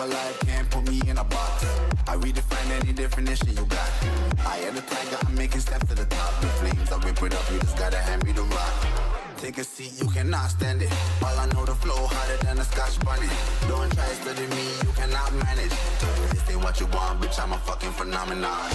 alive, can't put me in a box. I redefine any definition you got. I am the tiger, I'm making steps to the top. The flames, I rip it up, you just gotta hand me the rock. Take a seat, you cannot stand it. All I know, the flow harder than a Scotch bunny. Don't try studying me, you cannot manage. This ain't what you want, bitch, I'm a fucking phenomenon.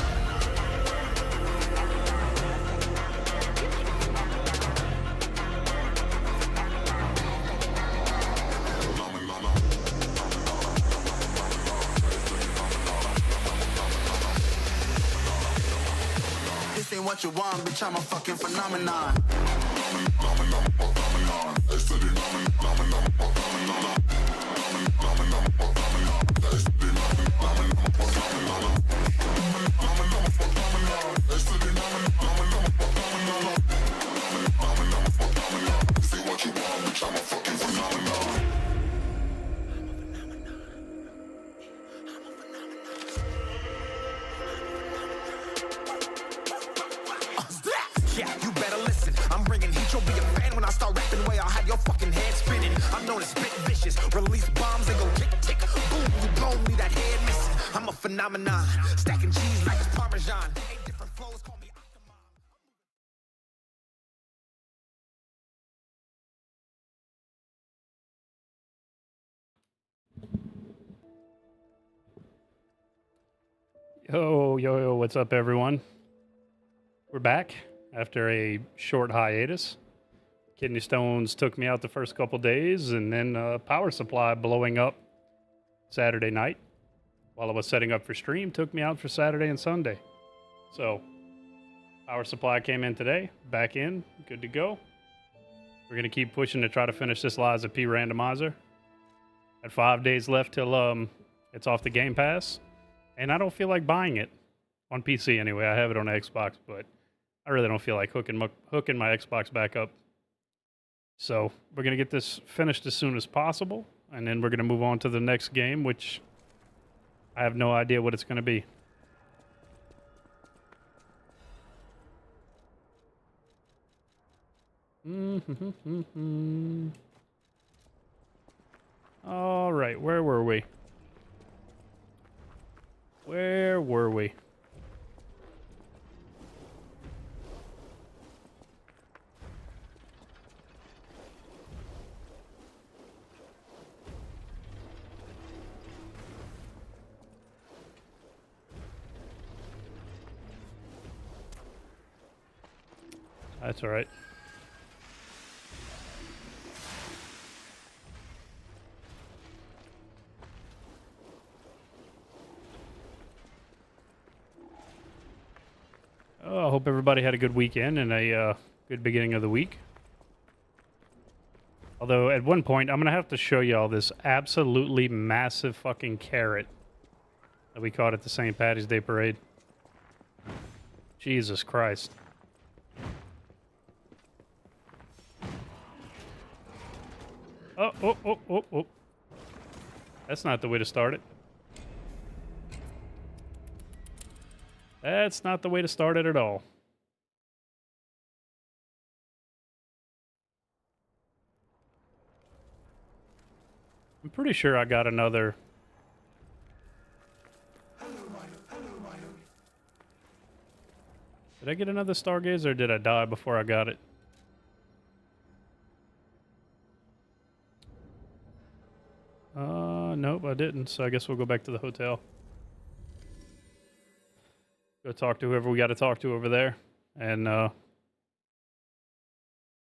This ain't what you want, bitch, I'm a fucking phenomenon. Yeah, you better listen. I'm bringing heat. You'll be a fan when I start rapping. Way I'll have your fucking head spinning. I'm known as spit vicious. Release bombs and go tick tick. Boom, you blow me that head missing. I'm a phenomenon. Stacking cheese like it's Parmesan. 8 different flows, call me Octomom. Yo, what's up, everyone? We're back after a short hiatus. Kidney stones took me out the first couple days, and then power supply blowing up Saturday night while I was setting up for stream took me out for Saturday and Sunday. So, power supply came in today, back in, good to go. We're going to keep pushing to try to finish this Liza P randomizer. At 5 days left till it's off the Game Pass. And I don't feel like buying it on PC anyway. I have it on Xbox, but I really don't feel like hooking my Xbox back up. So we're going to get this finished as soon as possible, and then we're going to move on to the next game, which I have no idea what it's going to be. All right, where were we? Where were we? That's all right. Oh, I hope everybody had a good weekend and a good beginning of the week. Although at one point, I'm going to have to show y'all this absolutely massive fucking carrot that we caught at the St. Paddy's Day Parade. Jesus Christ. Oh. That's not the way to start it. That's not the way to start it at all. I'm pretty sure I got another. Did I get another Stargazer or did I die before I got it? Nope, I didn't, so I guess we'll go back to the hotel. Go talk to whoever we got to talk to over there. And,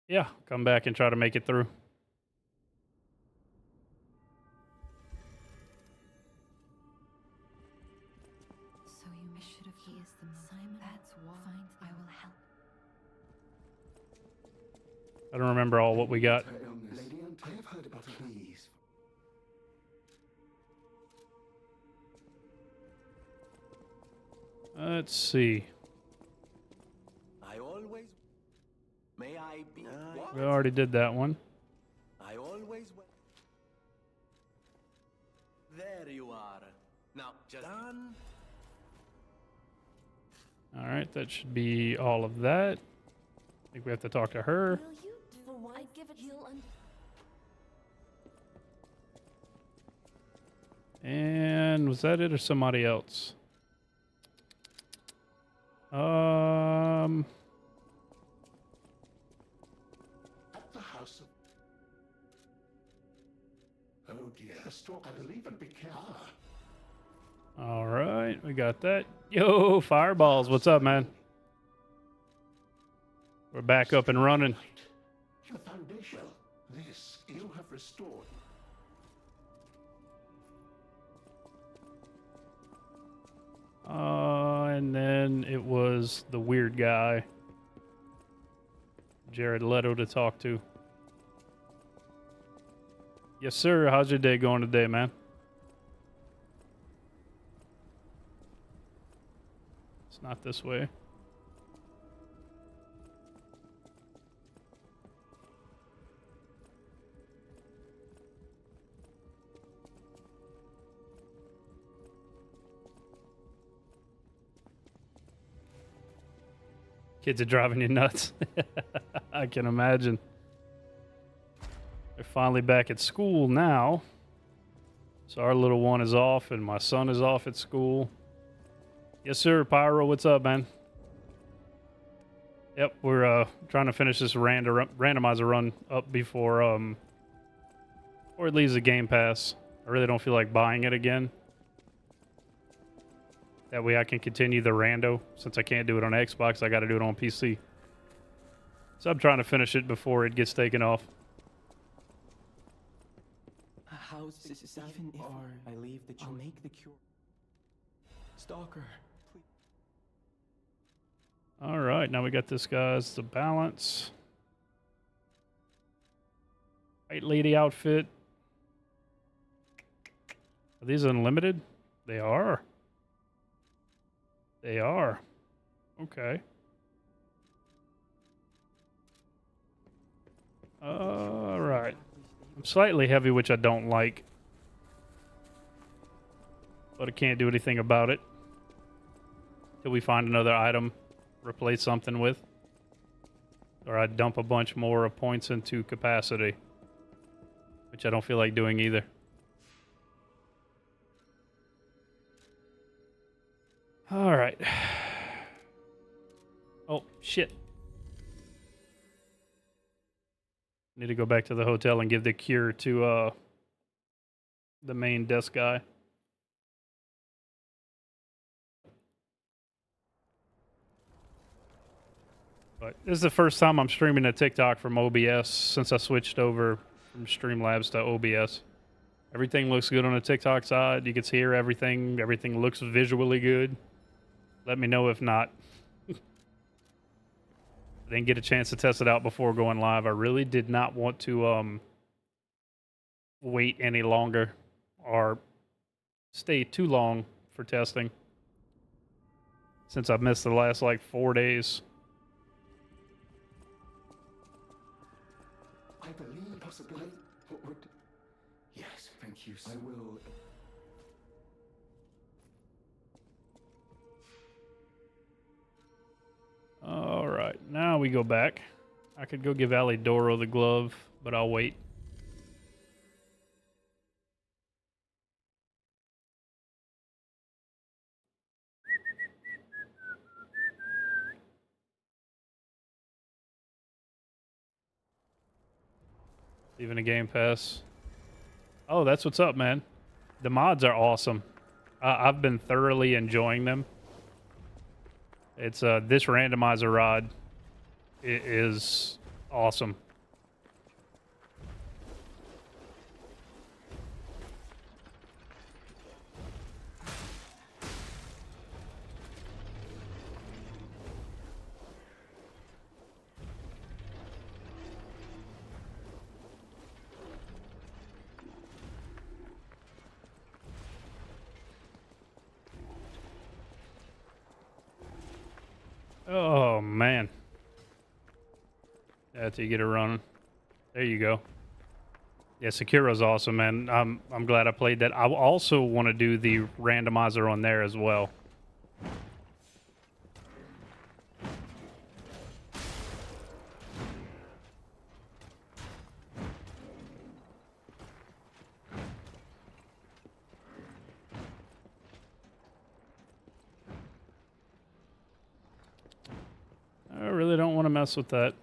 yeah, come back and try to make it through. So you should have. He is the Simon. That's why. I will help. I don't remember all what we got. Lady, I have heard about it. Please. Let's see. I always. May I be? We already did that one. I always. There you are. Now, just done. All right, that should be all of that. I think we have to talk to her. Will you? For why give it? He'll then was that it or somebody else? At the house of... Oh dear, the stalk, I believe, and be careful. All right, we got that. Yo, Fireballs, what's up, man? We're back up and running. The foundation. This you have restored. And then it was the weird guy, Jared Leto, to talk to. Yes, sir. How's your day going today, man? It's not this way. Kids are driving you nuts. I can imagine. They're finally back at school now. So our little one is off and my son is off at school. Yes, sir. Pyro, what's up, man? Yep, we're trying to finish this randomizer run up before it leaves the Game Pass. I really don't feel like buying it again. That way I can continue the rando. Since I can't do it on Xbox, I got to do it on PC. So I'm trying to finish it before it gets taken off. How's this even if I leave the cure? I'll make the cure. Stalker, please. All right, now we got this guy's the balance. White lady outfit. Are these unlimited? They are. They are. Okay. All right. I'm slightly heavy, which I don't like. But I can't do anything about it. Till we find another item, replace something with. Or I dump a bunch more points into capacity. Which I don't feel like doing either. All right. Oh, shit. Need to go back to the hotel and give the cure to the main desk guy. But this is the first time I'm streaming a TikTok from OBS since I switched over from Streamlabs to OBS. Everything looks good on the TikTok side. You can hear everything. Everything looks visually good. Let me know if not. I didn't get a chance to test it out before going live. I really did not want to wait any longer or stay too long for testing since I missed the last like 4 days. I believe the possibility would... Yes, thank you. I will... All right, now we go back. I could go give Alidoro the glove, but I'll wait. Even a Game Pass. Oh, that's what's up, man. The mods are awesome. I've been thoroughly enjoying them. It's this randomizer rod is awesome. Oh man. That's how you get it running. There you go. Yeah, Sekira's awesome, man. I'm glad I played that. I also want to do the randomizer on there as well. to mess with that.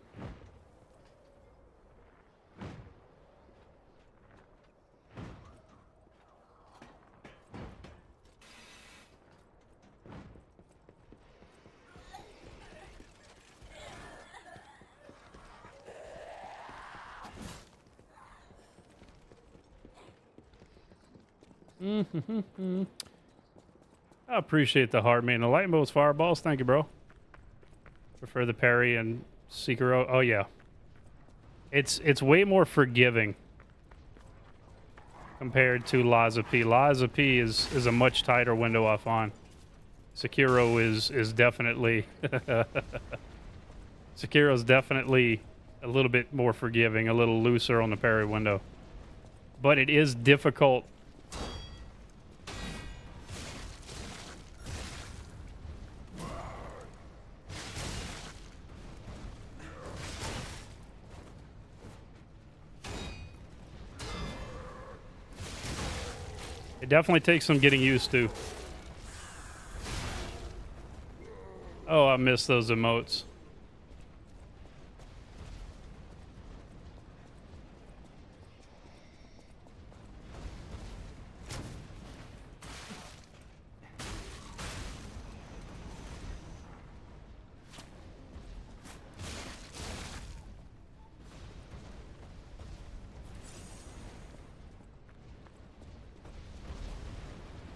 I appreciate the heart, man. The light bolts, fireballs. Thank you, bro. Prefer the parry and Sekiro. Oh yeah, it's way more forgiving compared to Lies of P. Lies of P is a much tighter window I find. Sekiro is definitely Sekiro's definitely a little bit more forgiving, a little looser on the parry window, but it is difficult. It definitely takes some getting used to. Oh, I miss those emotes.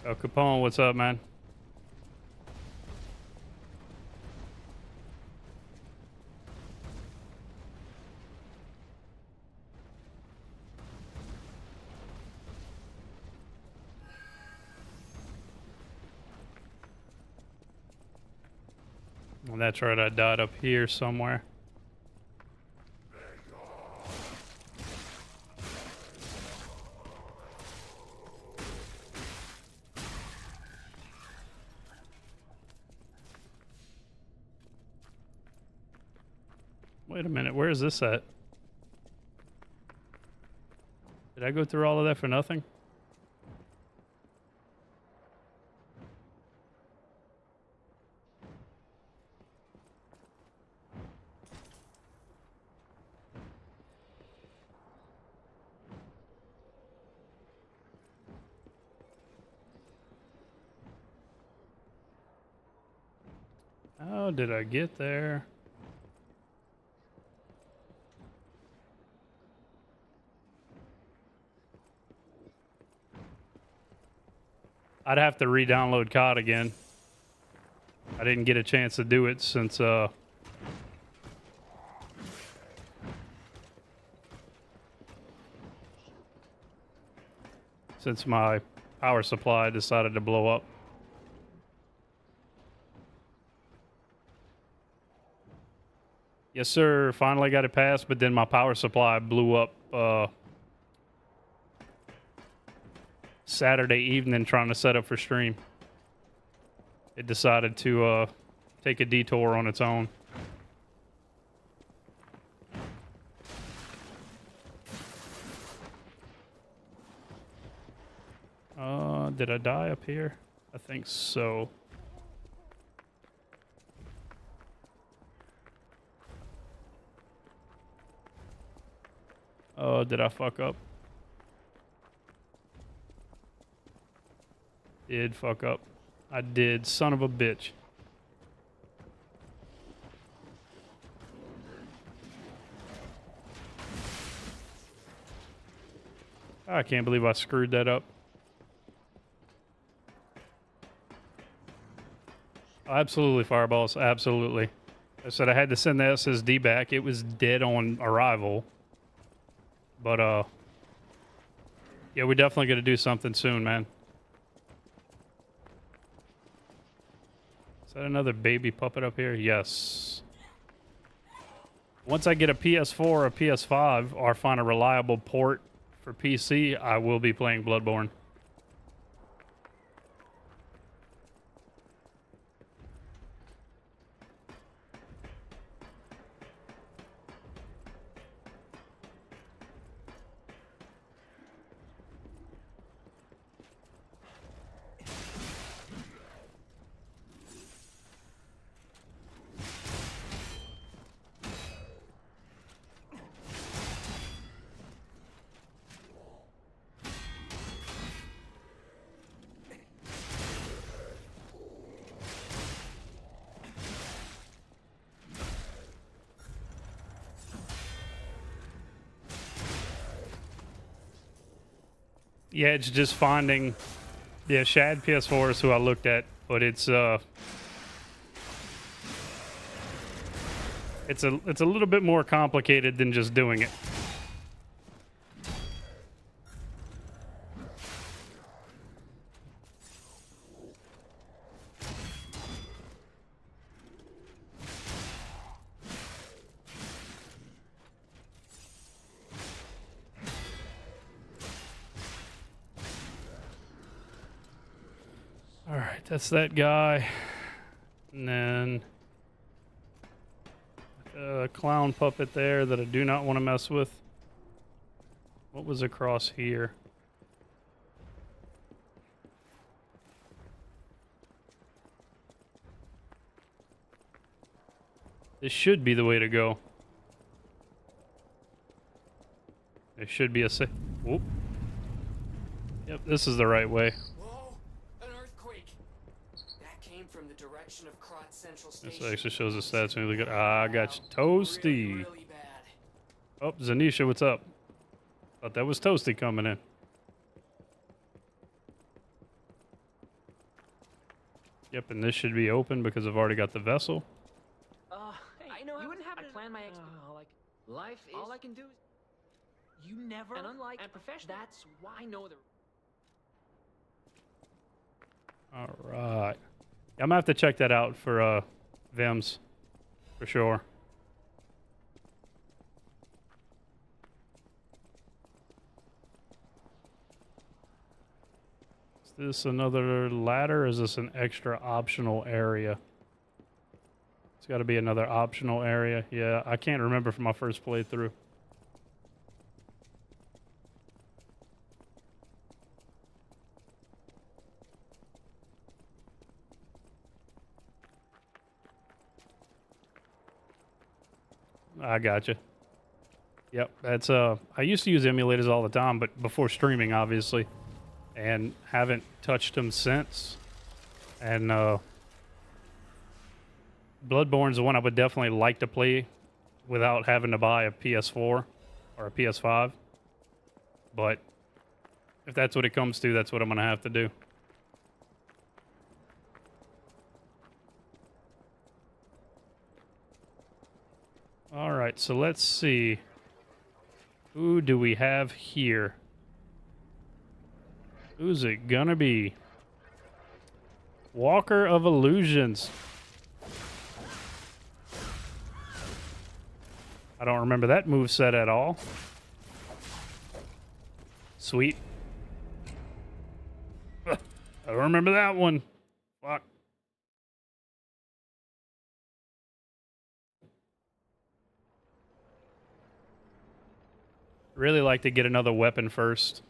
Oh, Capone, what's up, man? Well, that's right, I died up here somewhere. Wait a minute, where is this at? Did I go through all of that for nothing? How did I get there? I'd have to re-download COD again. I didn't get a chance to do it since my power supply decided to blow up. Yes, sir. Finally got it passed, but then my power supply blew up Saturday evening trying to set up for stream. It decided to take a detour on its own. Did I die up here? I think so. Oh, did I fuck up? Did fuck up. I did, son of a bitch. I can't believe I screwed that up. Absolutely, fireballs, absolutely. I said I had to send the SSD back. It was dead on arrival. But, yeah, we're definitely going to do something soon, man. Is that another baby puppet up here? Yes. Once I get a PS4 or a PS5 or find a reliable port for PC, I will be playing Bloodborne. Yeah, it's just finding. Yeah, Shad PS4 is who I looked at, but it's a little bit more complicated than just doing it. All right, that's that guy. And then a clown puppet there that I do not want to mess with. What was across here? This should be the way to go. There should be a whoop. Yep, this is the right way. Whoa! An earthquake! That came from the direction of Krat Central Station. This actually shows the stats when you look at. I got you, Toasty. Really bad. Oh, Zanisha, what's up? Thought that was Toasty coming in. Yep, and this should be open because I've already got the vessel. Hey, I know you wouldn't have to plan my like life is all I can do is you never and unlike and professional. That's why I know the All right. I'm gonna have to check that out for Vims for sure. Is this another ladder or is this an extra optional area? It's got to be another optional area. Yeah, I can't remember from my first playthrough. I gotcha. Yep, that's I used to use emulators all the time, but before streaming, obviously, and haven't touched them since. And Bloodborne's the one I would definitely like to play without having to buy a PS4 or a PS5. But if that's what it comes to, that's what I'm gonna have to do. All right, so let's see. Who do we have here? Who's it gonna be? Walker of Illusions. I don't remember that moveset at all. Sweet. I don't remember that one. Fuck. Really like to get another weapon first.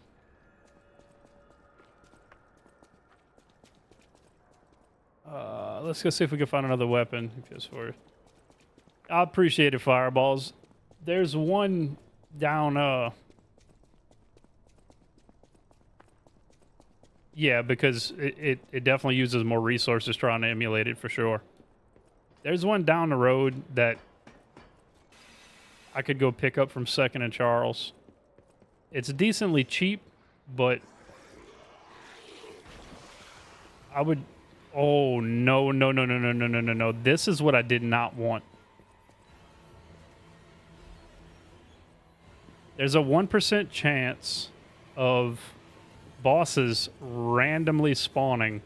Let's go see if we can find another weapon. Just for I appreciate it, Fireballs. There's one down. Yeah, because it definitely uses more resources trying to emulate it for sure. There's one down the road that I could go pick up from 2nd and Charles. It's decently cheap, but I would... Oh, no, no, no, no, no, no, no, no, no. This is what I did not want. There's a 1% chance of bosses randomly spawning.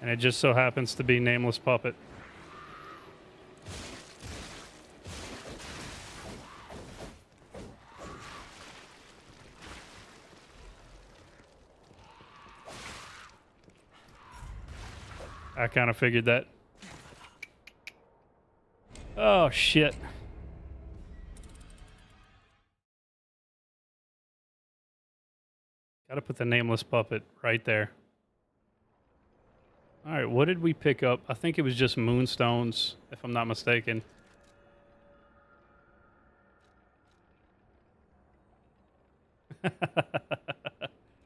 And it just so happens to be Nameless Puppet. I kind of figured that. Oh, shit. Gotta put the Nameless Puppet right there. Alright, what did we pick up? I think it was just Moonstones, if I'm not mistaken.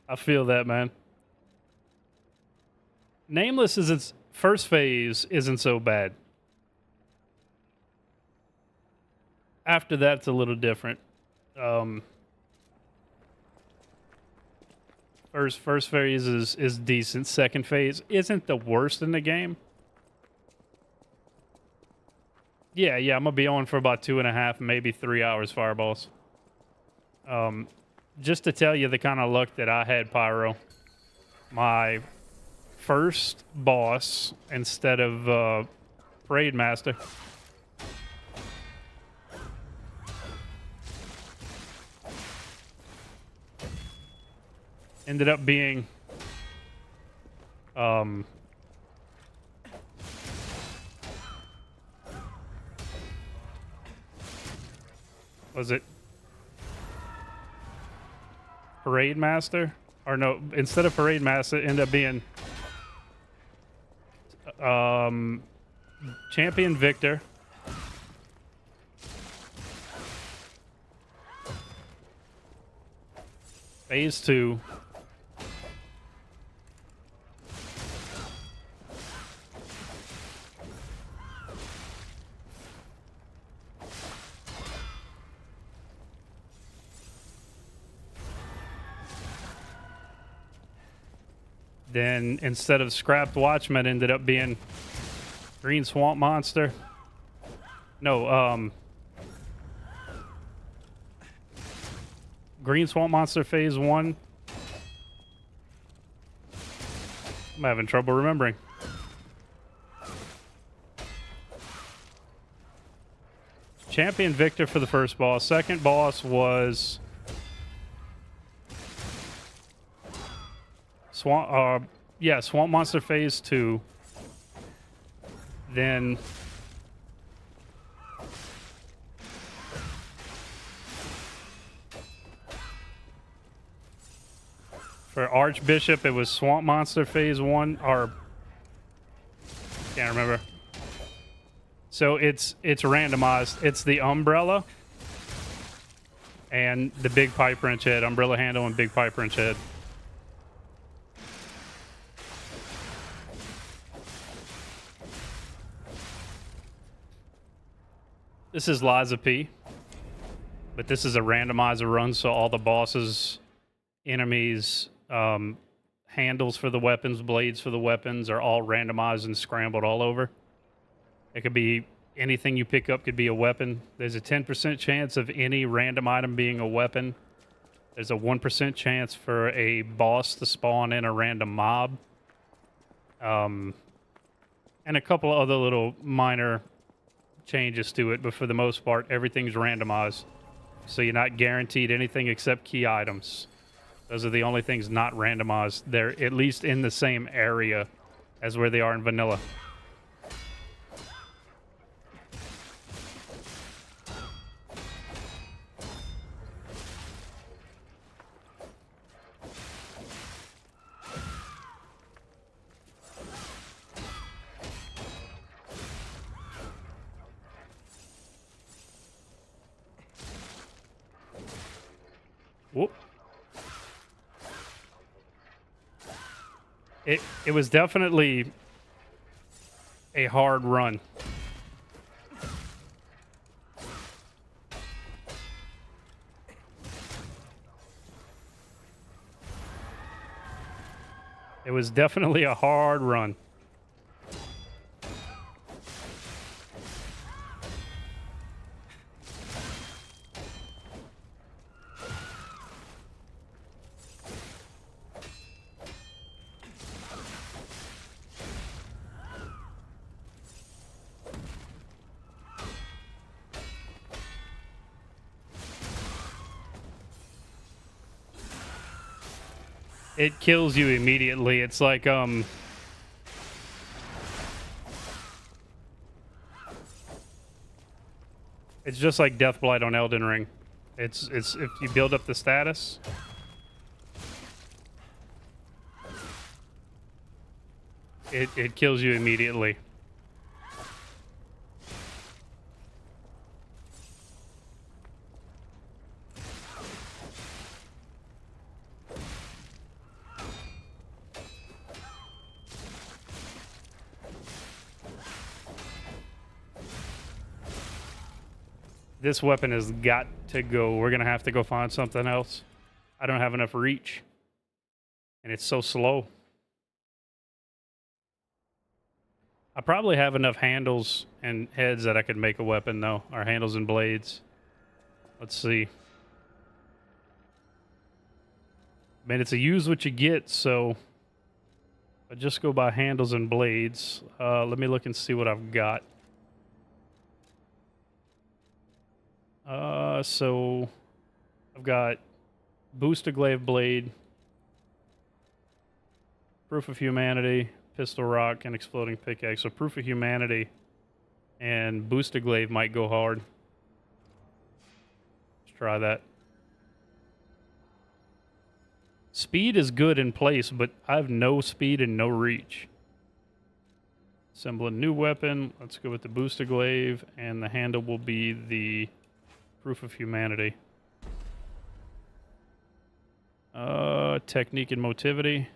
I feel that, man. Nameless is its first phase isn't so bad. After that, it's a little different. First phase is decent. Second phase isn't the worst in the game. Yeah, I'm gonna be on for about 2.5, maybe 3 hours, Fireballs. Just to tell you the kind of luck that I had, Pyro. My first boss, instead of Parade Master, ended up being was it Parade Master? Or no, instead of Parade Master, it ended up being Champion Victor. Phase 2. Then instead of Scrapped Watchman, ended up being Green Swamp Monster. No, Green Swamp Monster Phase 1. I'm having trouble remembering. Champion Victor for the first boss. Second boss was Swamp Monster Phase 2. Then for Archbishop, it was Swamp Monster Phase 1, or can't remember. So it's randomized. It's the Umbrella and the Big Pipe Wrench Head. Umbrella Handle and Big Pipe Wrench Head. This is Liza P, but this is a randomizer run, so all the bosses, enemies, handles for the weapons, blades for the weapons are all randomized and scrambled all over. It could be anything you pick up could be a weapon. There's a 10% chance of any random item being a weapon. There's a 1% chance for a boss to spawn in a random mob. And a couple of other little minor changes to it, but for the most part, everything's randomized. So you're not guaranteed anything except key items. Those are the only things not randomized. They're at least in the same area as where they are in vanilla. Whoop. It was definitely a hard run. It was definitely a hard run. It kills you immediately. It's like it's just like Deathblight on Elden Ring. It's if you build up the status, it kills you immediately. This weapon has got to go. We're going to have to go find something else. I don't have enough reach. And it's so slow. I probably have enough handles and heads that I could make a weapon, though. Or handles and blades. Let's see. I mean, it's a use what you get, so I just go by handles and blades. Let me look and see what I've got. So I've got Booster Glaive Blade, Proof of Humanity, Pistol Rock, and Exploding Pickaxe. So Proof of Humanity and Booster Glaive might go hard. Let's try that. Speed is good in place, but I have no speed and no reach. Assemble a new weapon. Let's go with the Booster Glaive, and the handle will be the Proof of Humanity. Technique and Motivity.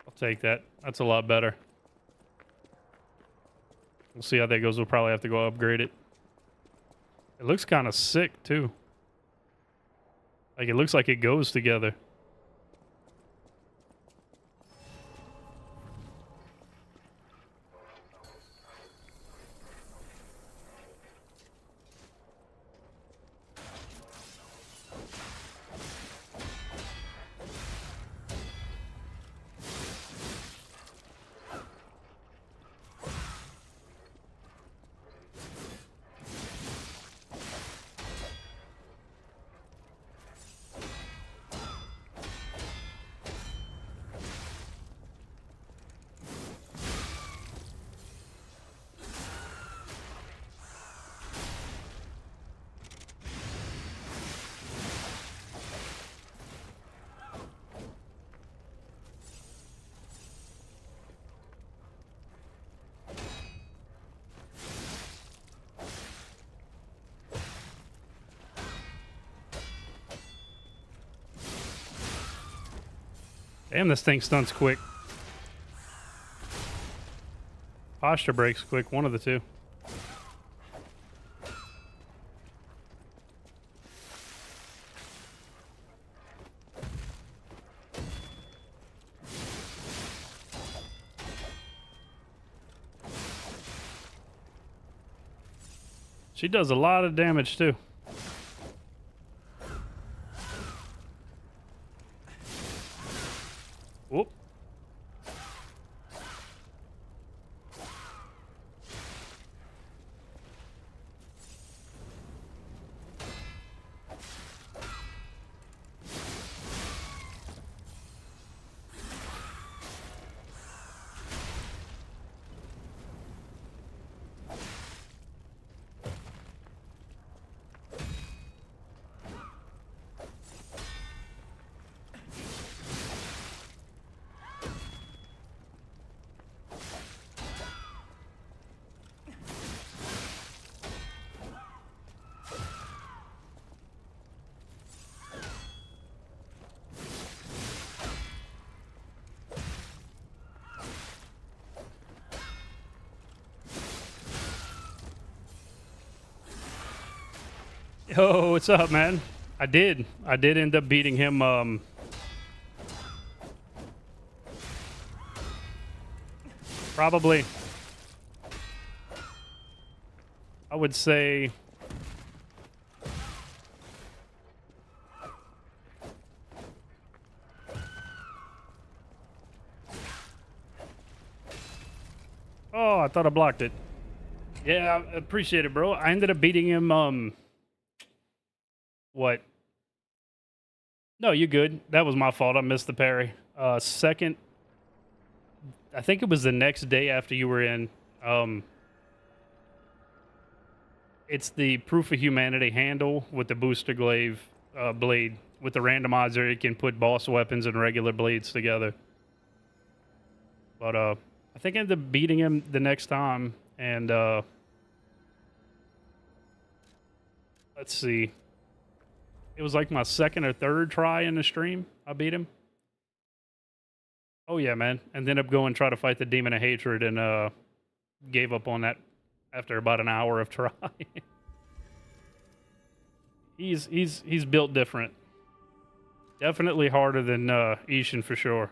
I'll take that. That's a lot better. We'll see how that goes. We'll probably have to go upgrade it. It looks kind of sick, too. Like, it looks like it goes together. Damn, this thing stunts quick. Posture breaks quick, one of the two. She does a lot of damage too. Whoop. Yo, what's up, man? I did end up beating him, probably, I would say, oh, I thought I blocked it. Yeah, I appreciate it, bro. I ended up beating him, what? No, you're good. That was my fault. I missed the parry. Second, I think it was the next day after you were in. It's the Proof of Humanity handle with the Booster Glaive blade. With the randomizer, it can put boss weapons and regular blades together. But I think I ended up beating him the next time. And let's see. It was like my second or third try in the stream. I beat him. Oh yeah, man. And then up go and try to fight the Demon of Hatred and gave up on that after about an hour of try. He's built different. Definitely harder than Ishin for sure.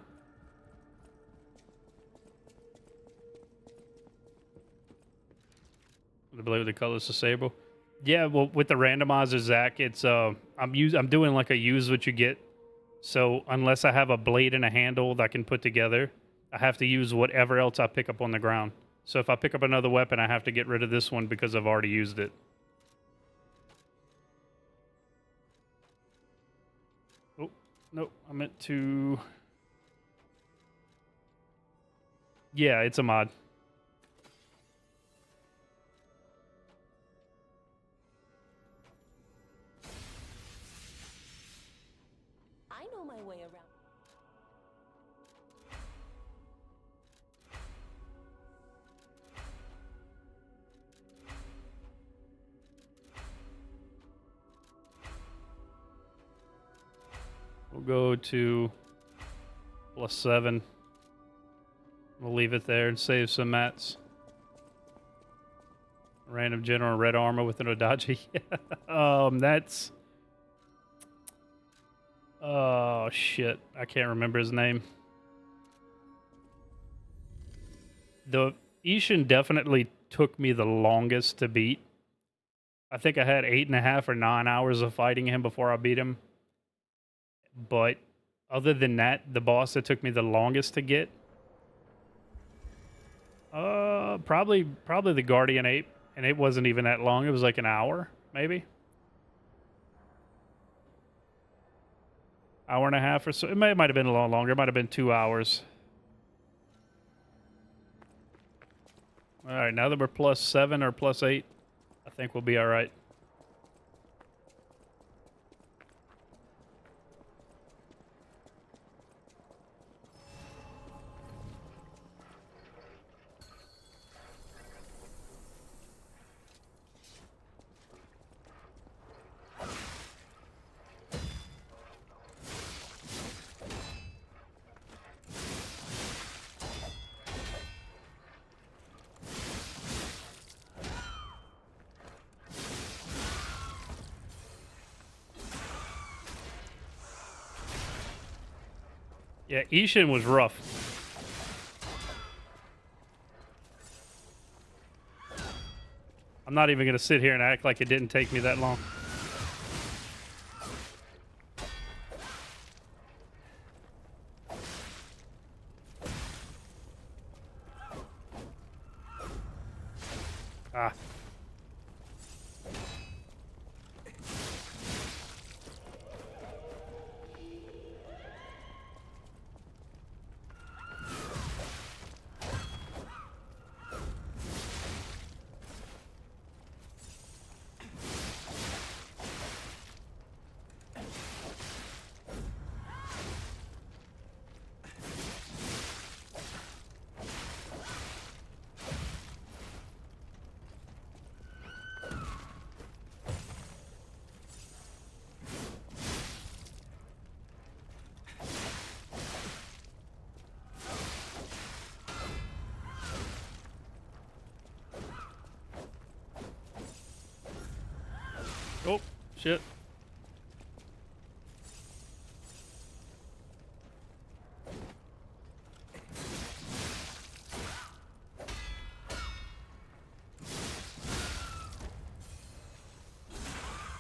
The blue, the color's disable. Yeah, well, with the randomizer, Zach, it's I'm doing like a use what you get. So unless I have a blade and a handle that I can put together, I have to use whatever else I pick up on the ground. So if I pick up another weapon, I have to get rid of this one because I've already used it. Oh, no, I meant to... Yeah, it's a mod. I know my way around. We'll go to +7. We'll leave it there and save some mats. Random general red armor with an Odachi. That's... Oh, shit. I can't remember his name. The Ishin definitely took me the longest to beat. I think I had 8.5 or 9 hours of fighting him before I beat him. But other than that, the boss that took me the longest to get, probably the Guardian Ape, and it wasn't even that long. It was like an hour, maybe. Hour and a half or so. It might have been a little longer. It might have been 2 hours. All right, now that we're +7 or +8, I think we'll be all right. Yeah, Ishin was rough. I'm not even going to sit here and act like it didn't take me that long. Ah. Oh, shit.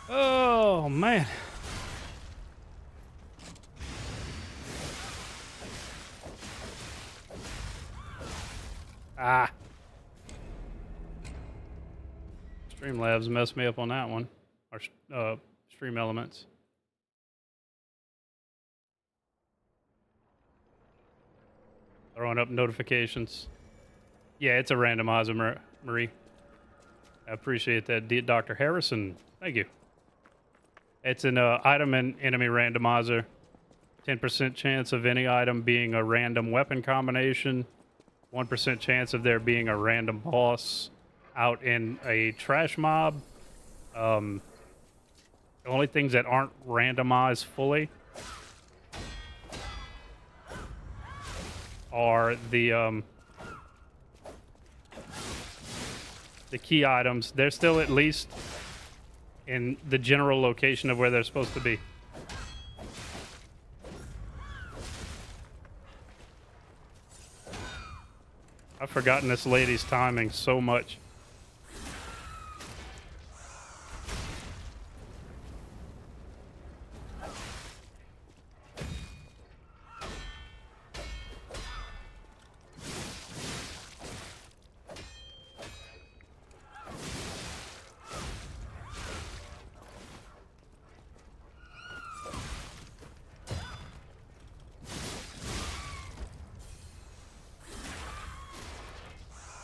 Oh, man. Ah. Streamlabs messed me up on that one. Or Stream Elements. Throwing up notifications. Yeah, it's a randomizer, Marie. I appreciate that, Dr. Harrison. Thank you. It's an item and enemy randomizer. 10% chance of any item being a random weapon combination. 1% chance of there being a random boss out in a trash mob. The only things that aren't randomized fully are the key items. They're still at least in the general location of where they're supposed to be. I've forgotten this lady's timing so much.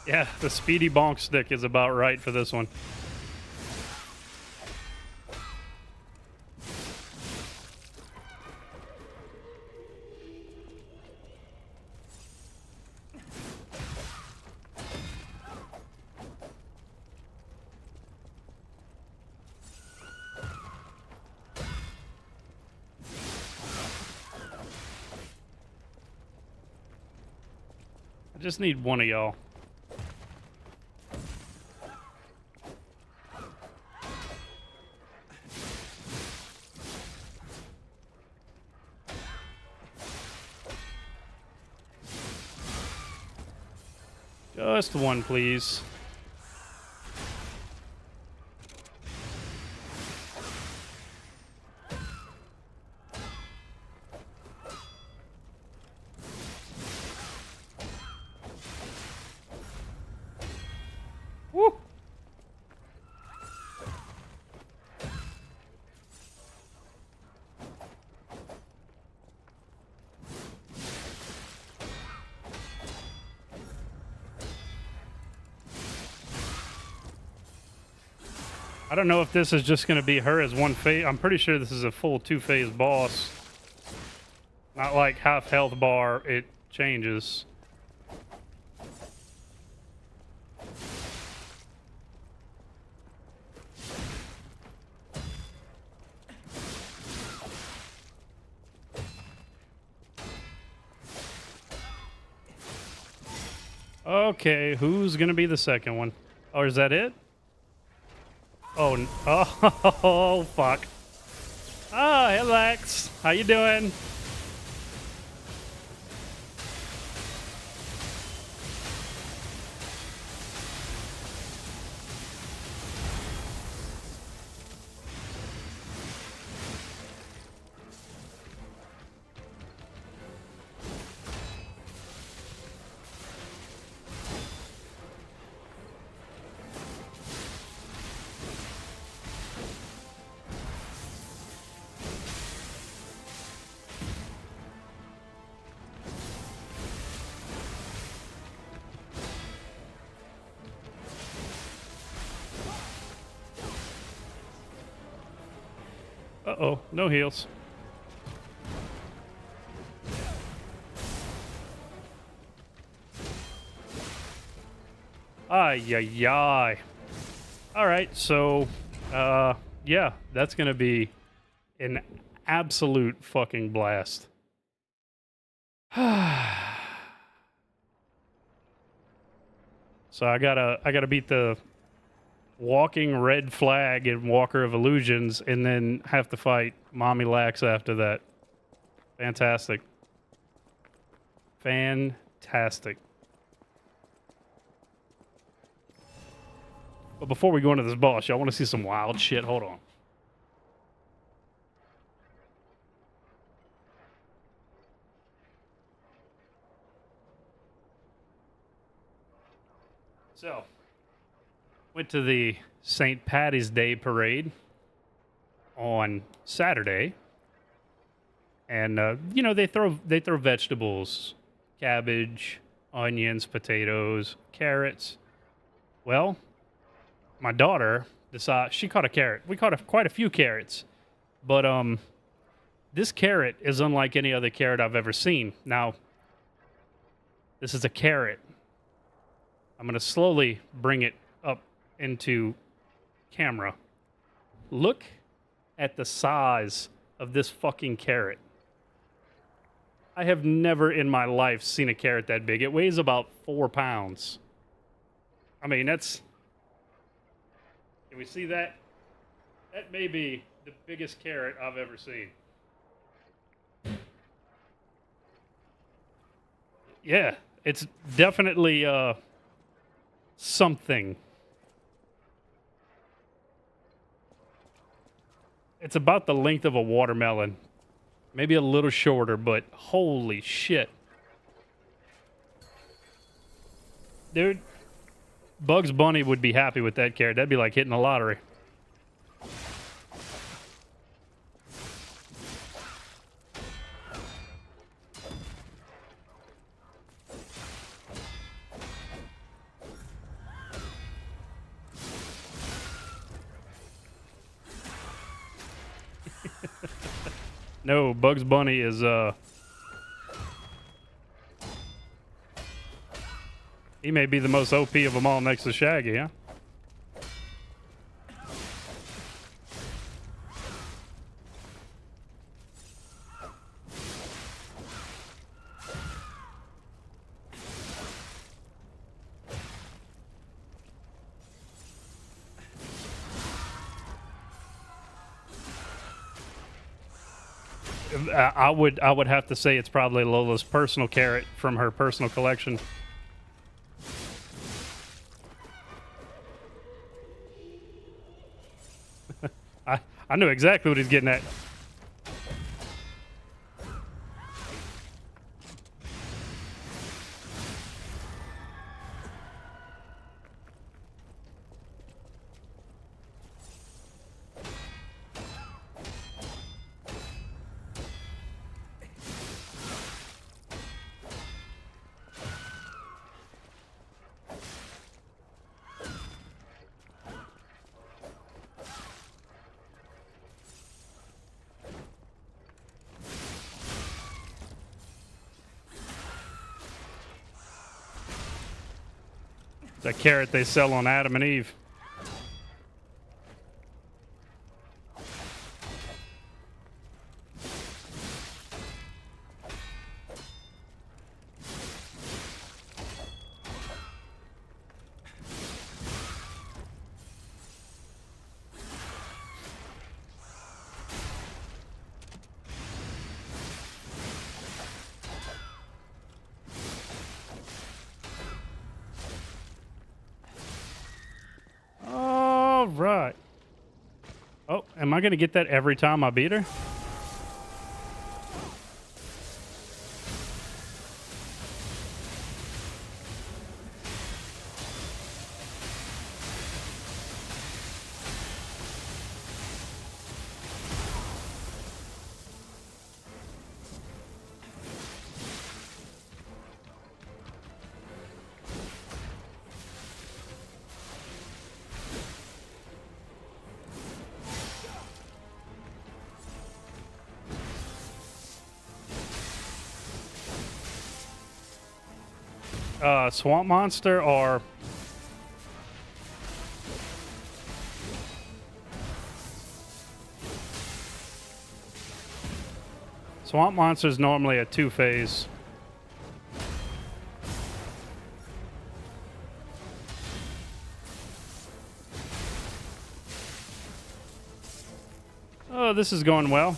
Yeah, the speedy bonk stick is about right for this one. I just need one of y'all. Just one, please. Woo! I don't know if this is just going to be her as one phase. I'm pretty sure this is a full two-phase boss. Not like half health bar, it changes. Okay, who's going to be the second one? Oh, is that it? Oh, fuck. Ah, hey, Lex. How you doing? Uh-oh, no heals. Ay, ay, ay. All right, so, yeah, that's gonna be an absolute fucking blast. So I gotta beat the walking red flag in Walker of Illusions and then have to fight Mommy Lax after that. Fantastic. Fantastic. But before we go into this boss, y'all want to see some wild shit? Hold on. So, went to the St. Patty's Day parade on Saturday, and you know, they throw vegetables, cabbage, onions, potatoes, carrots. Well, my daughter decided she caught a carrot. We caught quite a few carrots, but this carrot is unlike any other carrot I've ever seen. Now, this is a carrot. I'm gonna slowly bring it up into camera. Look at the size of this fucking carrot. I have never in my life seen a carrot that big. It weighs about 4 pounds. I mean, that's... Can we see that? That may be the biggest carrot I've ever seen. Yeah, it's definitely something. It's about the length of a watermelon. Maybe a little shorter, but holy shit. Dude, Bugs Bunny would be happy with that carrot. That'd be like hitting the lottery. No, Bugs Bunny is, he may be the most OP of them all next to Shaggy, huh? I would have to say it's probably Lola's personal carrot from her personal collection. I knew exactly what he's getting at. The carrot they sell on Adam and Eve. Right. Oh, am I going to get that every time I beat her? Swamp Monster or... Swamp Monster is normally a 2-phase. Oh, this is going well.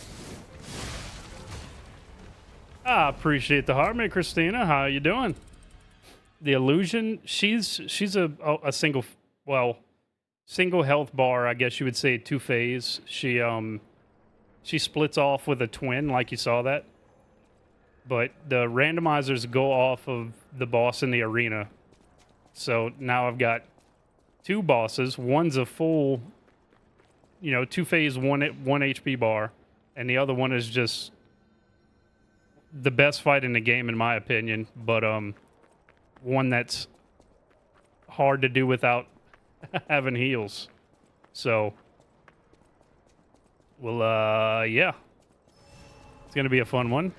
I appreciate the heart, mate, Christina. How you doing? The Illusion, she's a single, well, single health bar, I guess you would say 2-phase. She splits off with a twin, like you saw that. But the randomizers go off of the boss in the arena. So now I've got 2 bosses. One's a full, 2-phase, 1 HP bar, and the other one is just the best fight in the game, in my opinion. But one that's hard to do without having heals. So, well, yeah. It's going to be a fun one.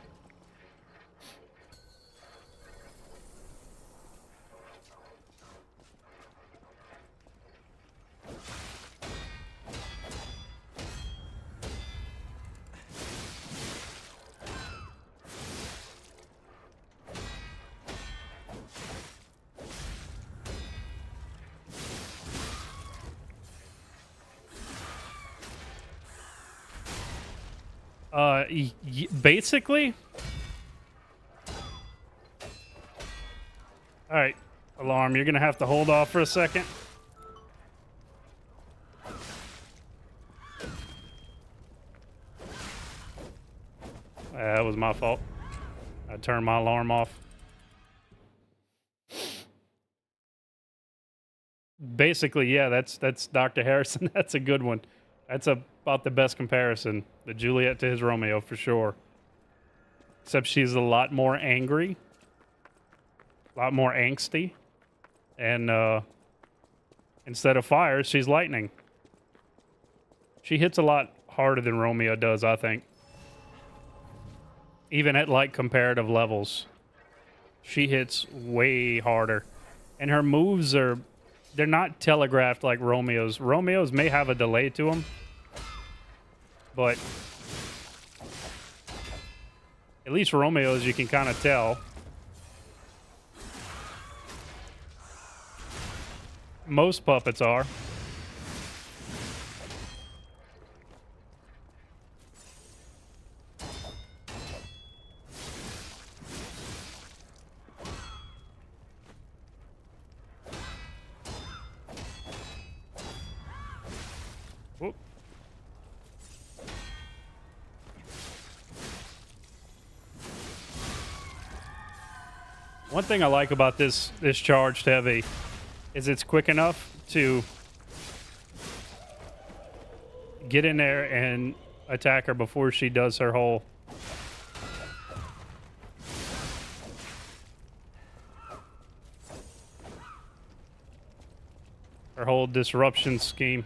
Basically. All right, Alarm, you're gonna have to hold off for a second. That was my fault. I turned my alarm off. Basically, yeah, that's Dr. Harrison. That's a good one. That's about the best comparison. The Juliet to his Romeo for sure. Except she's a lot more angry, a lot more angsty, and instead of fire, she's lightning. She hits a lot harder than Romeo does, I think. Even at like comparative levels, she hits way harder, and her moves they're not telegraphed like Romeo's. Romeo's may have a delay to them, but at least Romeo's you can kind of tell. Most puppets are. Whoop. One thing I like about this charged heavy is it's quick enough to get in there and attack her before she does her whole disruption scheme.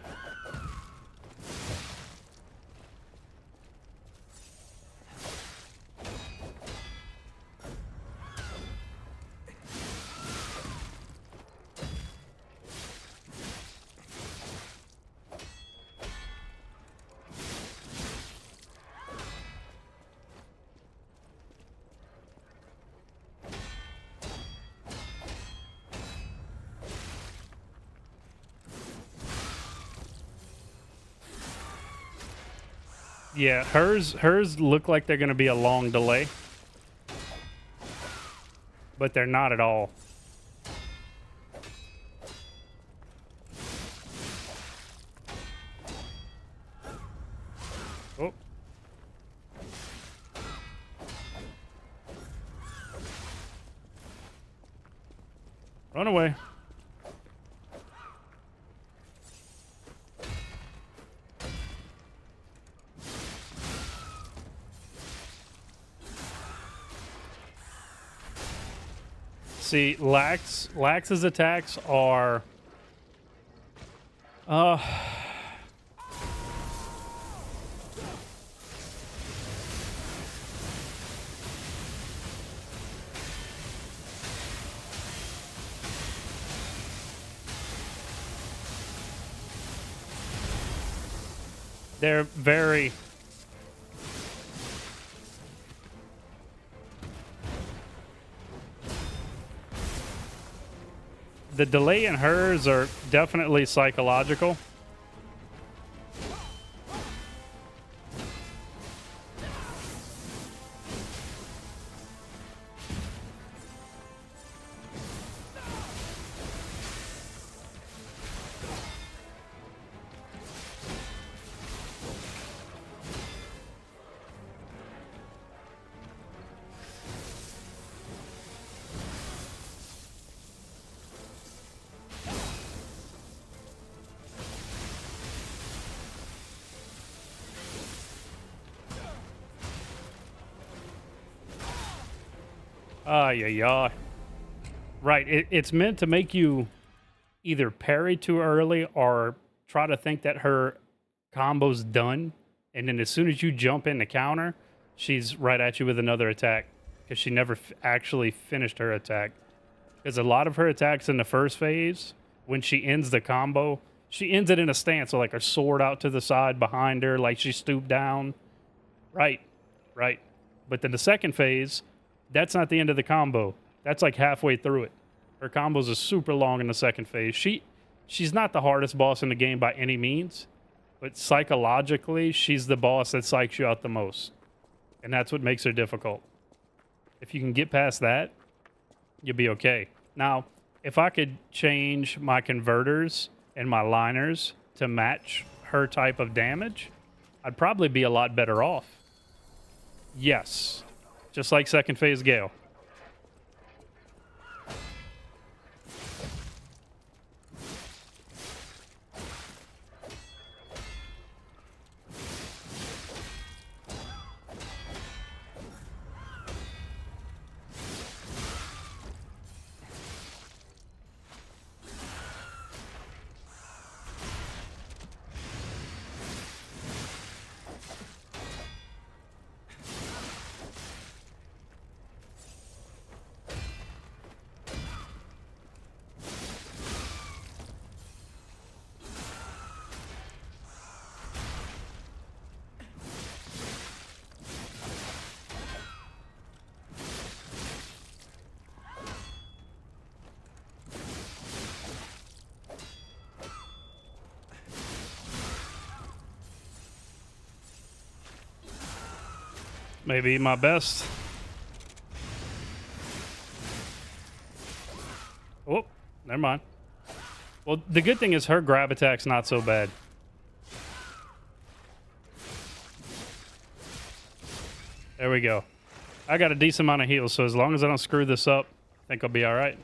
Yeah, hers look like they're going to be a long delay, but they're not at all. Oh. Run away. See, Lax's attacks are they're very the delay in hers are definitely psychological. Yeah. Right. It's meant to make you either parry too early or try to think that her combo's done. And then as soon as you jump in to counter, she's right at you with another attack because she never actually finished her attack. Because a lot of her attacks in the first phase, when she ends the combo, she ends it in a stance, so like her sword out to the side behind her, like she stooped down. Right. But then the second phase, that's not the end of the combo. That's like halfway through it. Her combos are super long in the second phase. She's not the hardest boss in the game by any means, but psychologically, she's the boss that psychs you out the most. And that's what makes her difficult. If you can get past that, you'll be okay. Now, if I could change my converters and my liners to match her type of damage, I'd probably be a lot better off. Yes. Just like second phase Gale. Maybe my best. Oh, never mind. Well, the good thing is her grab attack's not so bad. There we go. I got a decent amount of heals, so as long as I don't screw this up, I think I'll be all right.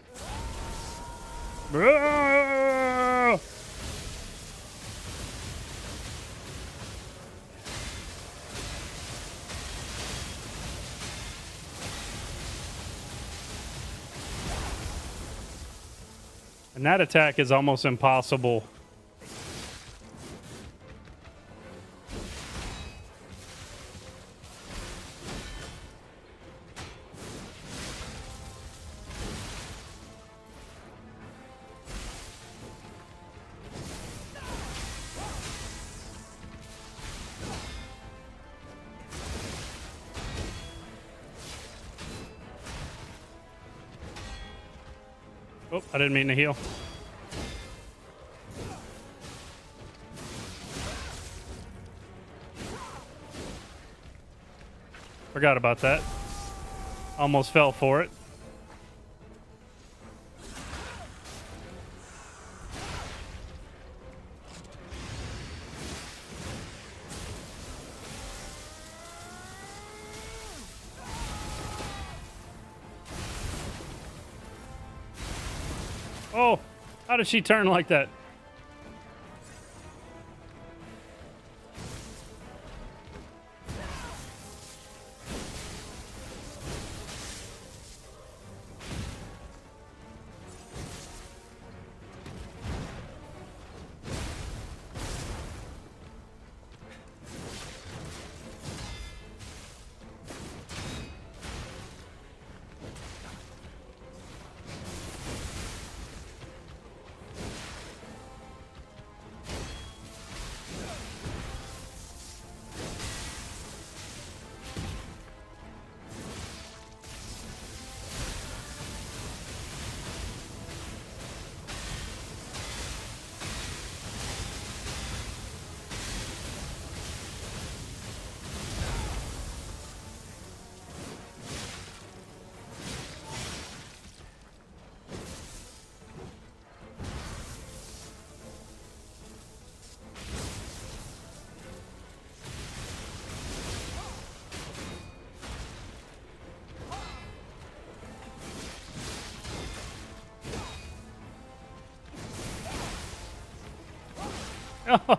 And that attack is almost impossible. Oh, I didn't mean to heal. Forgot about that. Almost fell for it. Oh, how did she turn like that?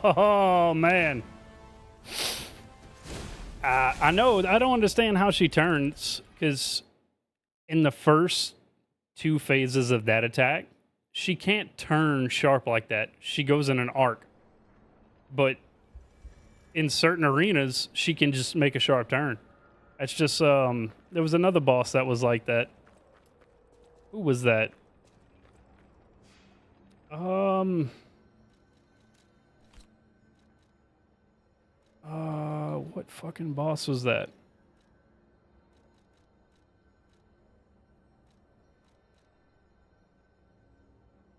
Oh, man. I know. I don't understand how she turns, because in the first two phases of that attack, she can't turn sharp like that. She goes in an arc. But in certain arenas, she can just make a sharp turn. That's just, there was another boss that was like that. Who was that? What fucking boss was that?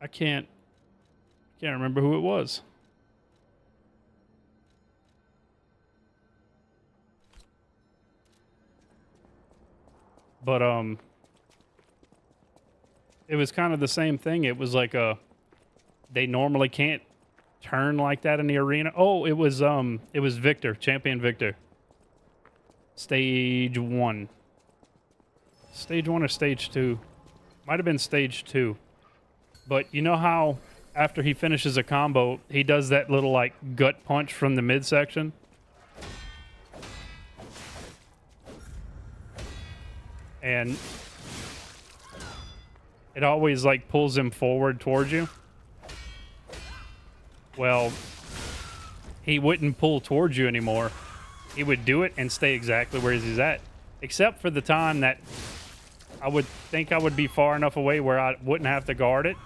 I can't remember who it was. But it was kind of the same thing. It was like they normally can't turn like that in the arena. Oh, it was Victor, Champion Victor. Stage 1. Stage 1 or stage 2? Might have been stage 2. But you know how after he finishes a combo, he does that little like gut punch from the midsection? And it always like pulls him forward towards you. Well, he wouldn't pull towards you anymore. He would do it and stay exactly where he's at. Except for the time that I would think I would be far enough away where I wouldn't have to guard it.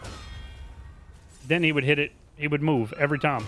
Then he would hit it. He would move every time.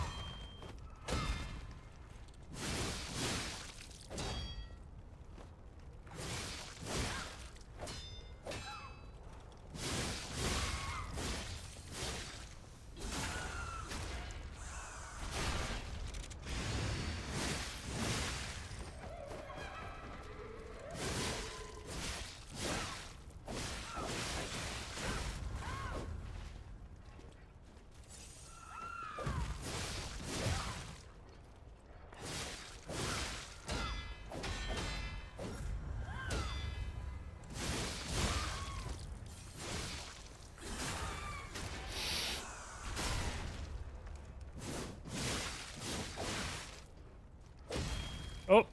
Oh,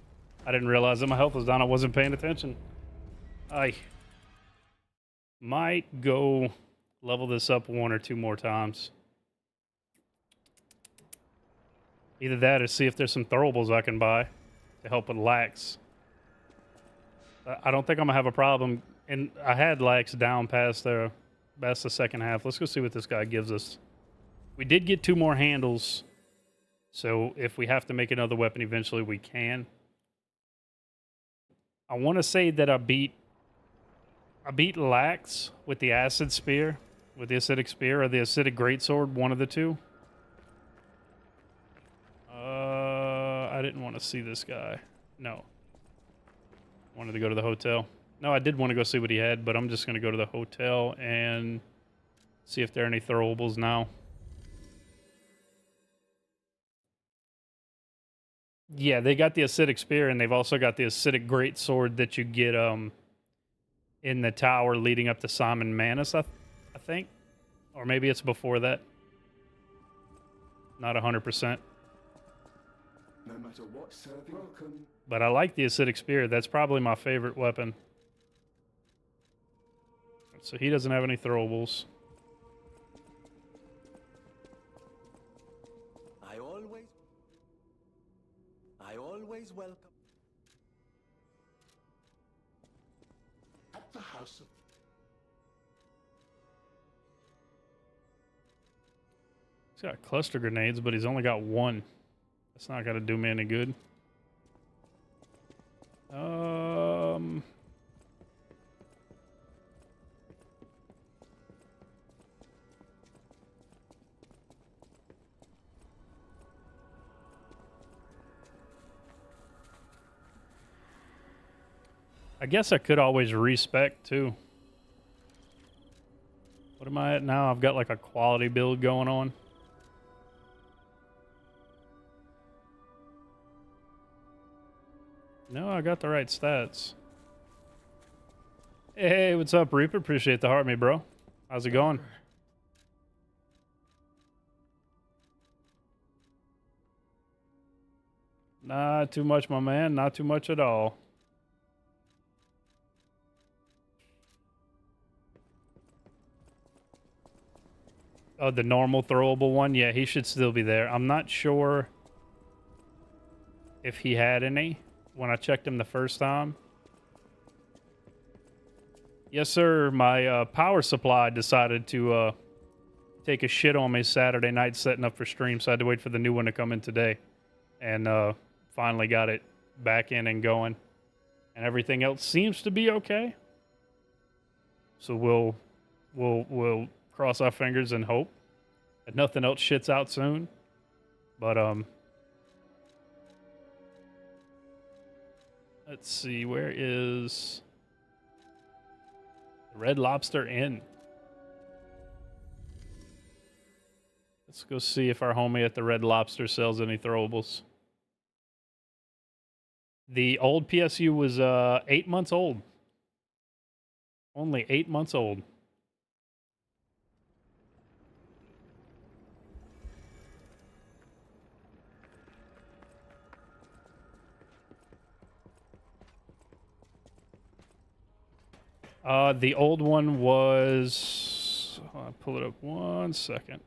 I didn't realize that my health was down. I wasn't paying attention. I might go level this up 1 or 2 more times. Either that or see if there's some throwables I can buy to help with lax. I don't think I'm going to have a problem. And I had lax down past the second half. Let's go see what this guy gives us. We did get 2 more handles. So if we have to make another weapon eventually, we can. I want to say that I beat Lax with the acid spear, with the acidic spear, or the acidic greatsword, one of the two. I didn't want to see this guy. No. Wanted to go to the hotel. No, I did want to go see what he had, but I'm just going to go to the hotel and see if there are any throwables now. Yeah, they got the acidic spear, and they've also got the acidic greatsword that you get in the tower leading up to Simon Manus, I think. Or maybe it's before that. Not 100%. No matter what serving, welcome. But I like the acidic spear. That's probably my favorite weapon. So he doesn't have any throwables. I always welcome. At the house of... He's got cluster grenades, but he's only got 1. That's not going to do me any good. I guess I could always respec too. What am I at now? I've got like a quality build going on. No, I got the right stats. Hey, what's up, Reaper? Appreciate the heart, me bro. How's it going? Not too much, my man. Not too much at all. Oh, the normal throwable one? Yeah, he should still be there. I'm not sure if he had any when I checked him the first time. Yes, sir. My power supply decided to take a shit on me Saturday night setting up for stream, so I had to wait for the new one to come in today. And finally got it back in and going. And everything else seems to be okay. So we'll cross our fingers and hope that nothing else shits out soon. But let's see, where is Red Lobster Inn. Let's go see if our homie at the Red Lobster sells any throwables. The old PSU was 8 months old. Only 8 months old. The old one was... I'll pull it up 1 second.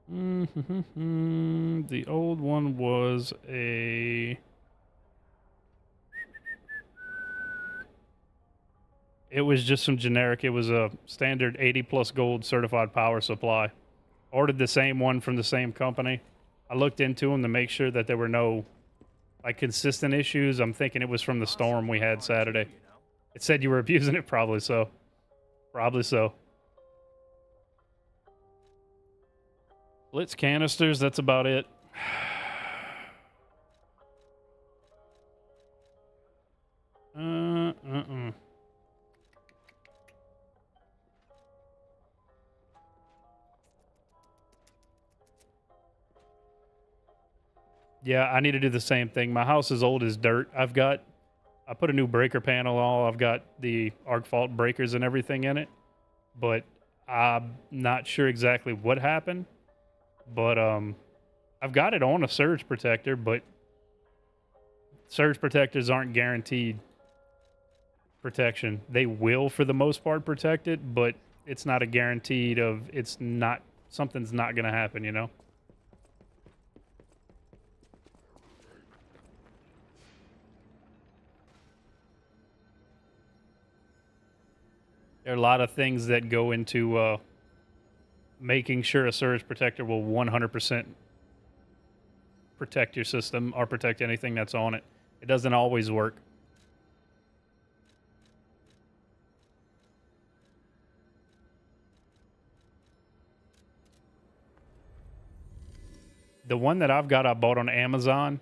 The old one was a... It was just some generic. It was a standard 80 plus gold certified power supply. Ordered the same one from the same company. I looked into them to make sure that there were no like consistent issues. I'm thinking it was from the storm we had Saturday. It said you were abusing it. Probably so. Probably so. Blitz canisters, that's about it. Yeah, I need to do the same thing. My house is old as dirt. I put a new breaker panel on. I've got the arc fault breakers and everything in it, but I'm not sure exactly what happened. But I've got it on a surge protector, but surge protectors aren't guaranteed protection. They will, for the most part, protect it, but it's not a guaranteed of something's not going to happen, you know? There are a lot of things that go into making sure a surge protector will 100% protect your system or protect anything that's on it. It doesn't always work. The one that I've got, I bought on Amazon.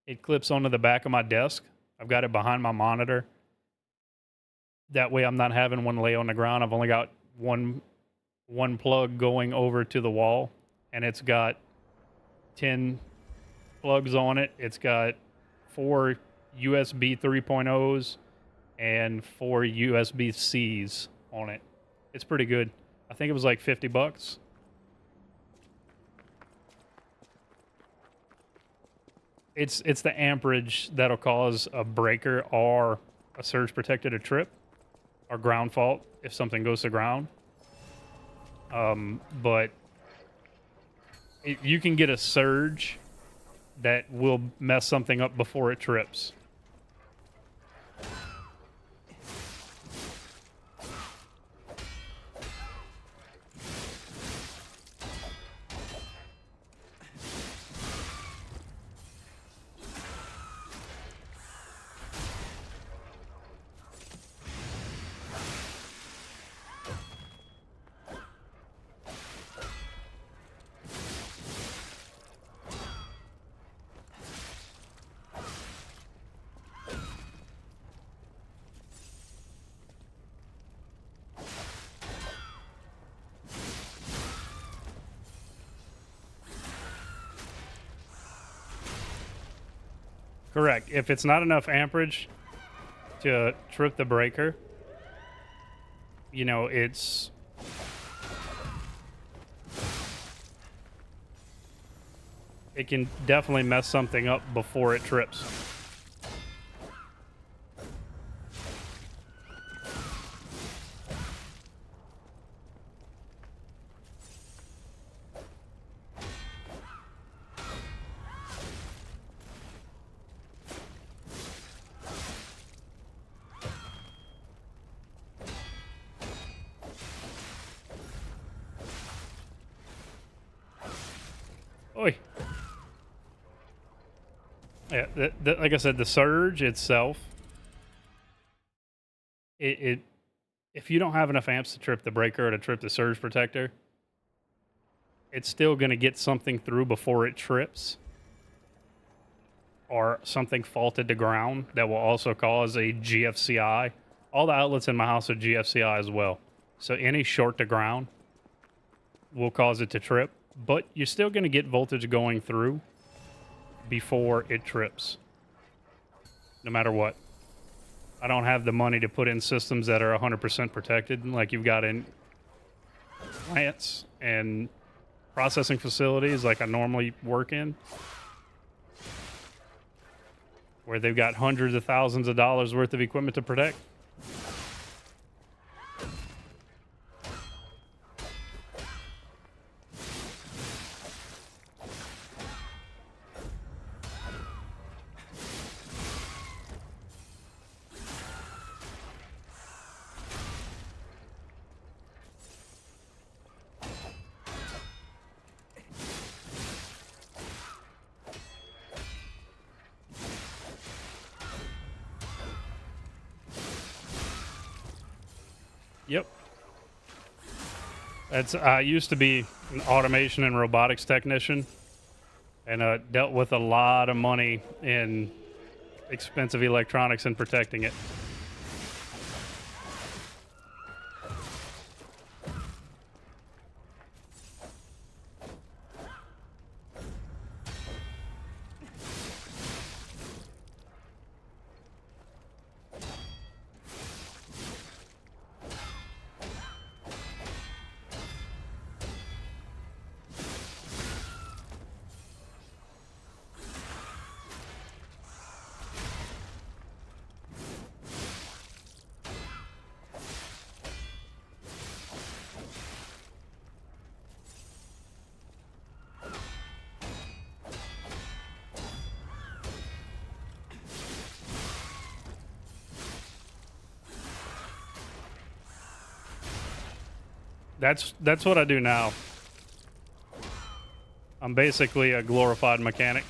It clips onto the back of my desk. I've got it behind my monitor. That way I'm not having one lay on the ground. I've only got one plug going over to the wall, and it's got 10 plugs on it. It's got 4 USB 3.0s and 4 USB-Cs on it. It's pretty good. I think it was like $50. It's the amperage that'll cause a breaker or a surge protector to trip, or ground fault if something goes to ground. But you can get a surge that will mess something up before it trips. Correct. If it's not enough amperage to trip the breaker, you know, it can definitely mess something up before it trips. Oi. Yeah, like I said, the surge itself, if you don't have enough amps to trip the breaker or to trip the surge protector, it's still going to get something through before it trips. or something faulted to ground that will also cause a GFCI. All the outlets in my house are GFCI as well. So any short to ground will cause it to trip, but you're still going to get voltage going through before it trips, no matter what. I don't have the money to put in systems that are 100% protected like you've got in plants and processing facilities like I normally work in, where they've got hundreds of thousands of dollars worth of equipment to protect. Yep. I used to be an automation and robotics technician, and dealt with a lot of money in expensive electronics and protecting it. That's what I do now. I'm basically a glorified mechanic.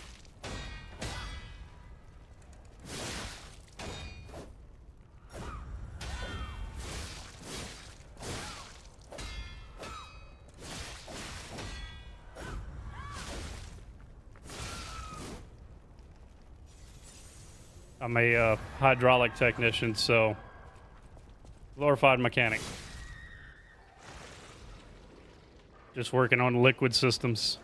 I'm a hydraulic technician, so glorified mechanic. Just working on liquid systems.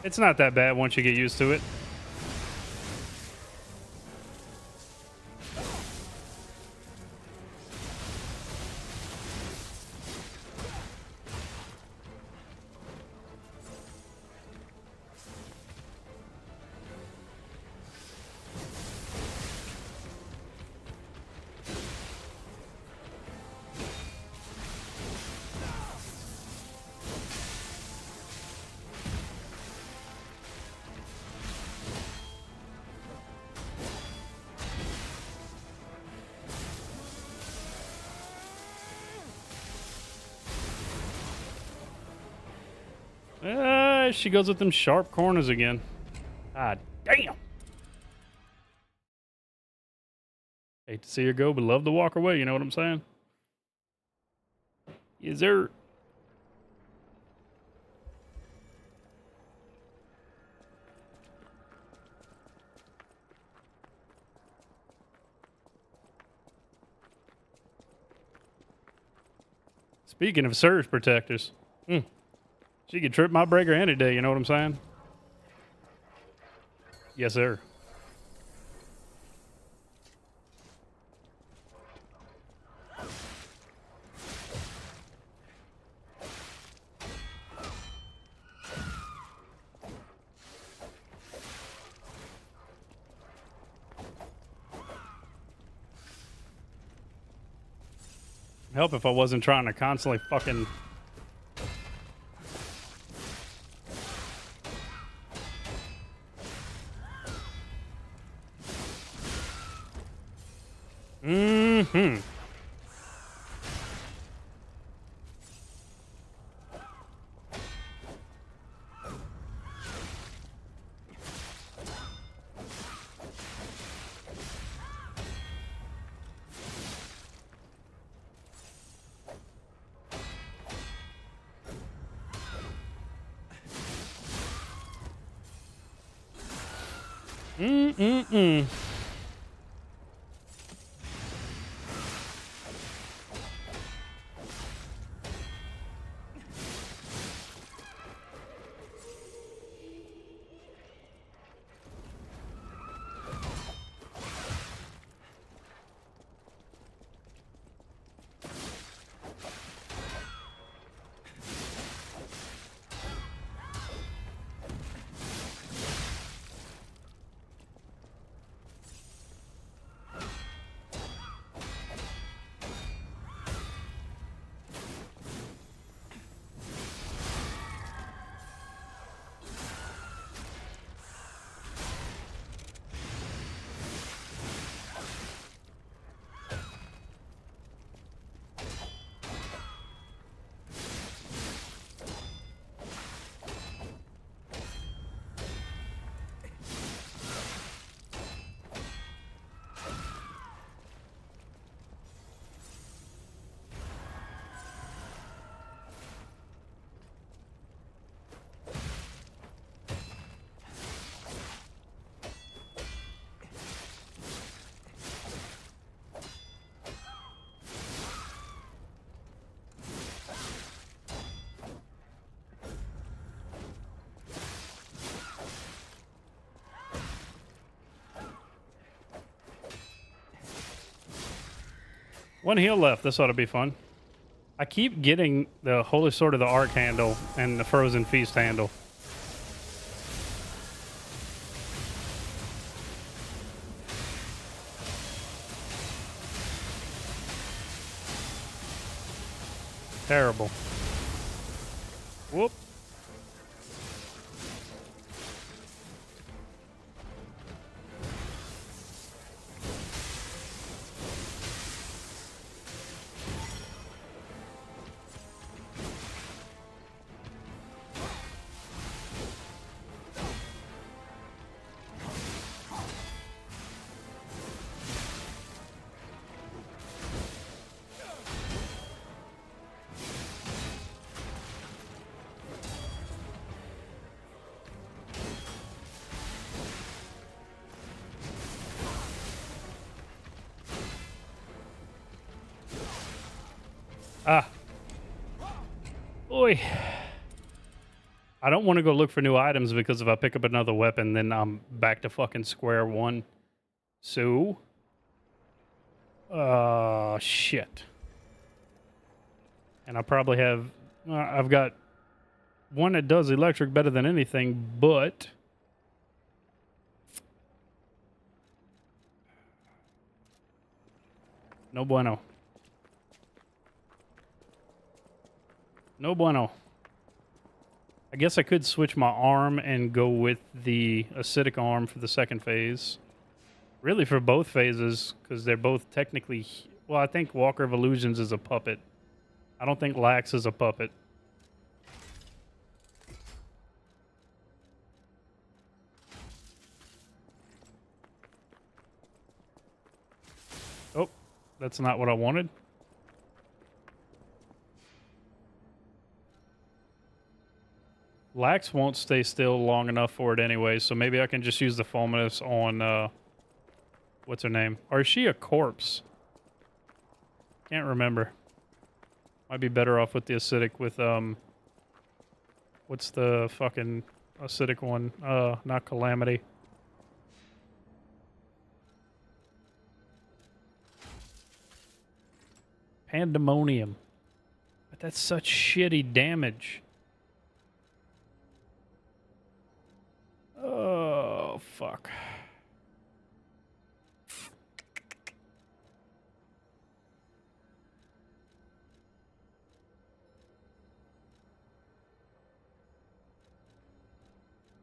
It's not that bad once you get used to it. She goes with them sharp corners again. Ah, damn. Hate to see her go, but love to walk her way. You know what I'm saying? Is there... Speaking of surge protectors, she could trip my breaker any day, you know what I'm saying? Yes, sir. Help if I wasn't trying to constantly fucking... Mm-hmm. Mm-mm-mm. One heal left. This ought to be fun. I keep getting the Holy Sword of the Arc handle and the Frozen Feast handle. Terrible. Whoop. Ah. Oi. I don't want to go look for new items because if I pick up another weapon, then I'm back to fucking square one. So. Shit. And I probably have. I've got one that does electric better than anything, but. No bueno. No bueno. I guess I could switch my arm and go with the acidic arm for the second phase. Really for both phases, because they're both technically... Well, I think Walker of Illusions is a puppet. I don't think Lax is a puppet. Oh, that's not what I wanted. Lax won't stay still long enough for it anyway, so maybe I can just use the Fulminous on, what's her name? Or is she a corpse? Can't remember. Might be better off with the acidic with, what's the fucking acidic one? Not Calamity. Pandemonium. But that's such shitty damage. Oh, fuck.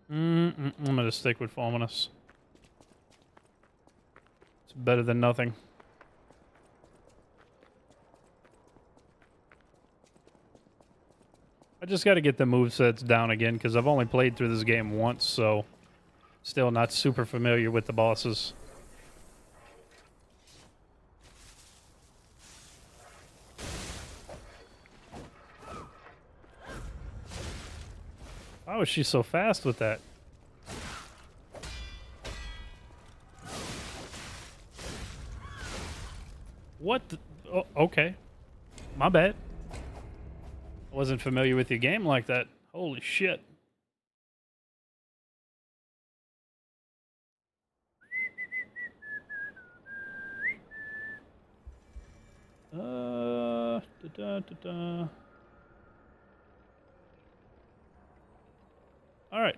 I'm gonna stick with Fulminous. It's better than nothing. I just got to get the movesets down again because I've only played through this game once, so still not super familiar with the bosses. Why was she so fast with that? What? Oh, okay. My bad. I wasn't familiar with your game like that. Holy shit. All right.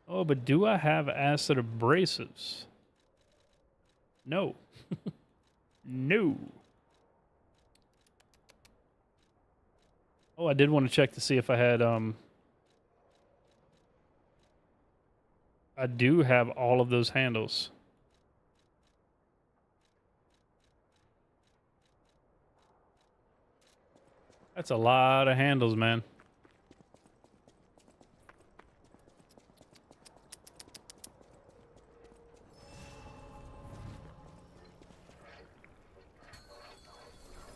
Oh, but do I have acid abrasives? No. No. Oh, I did want to check to see if I had, I do have all of those handles. That's a lot of handles, man.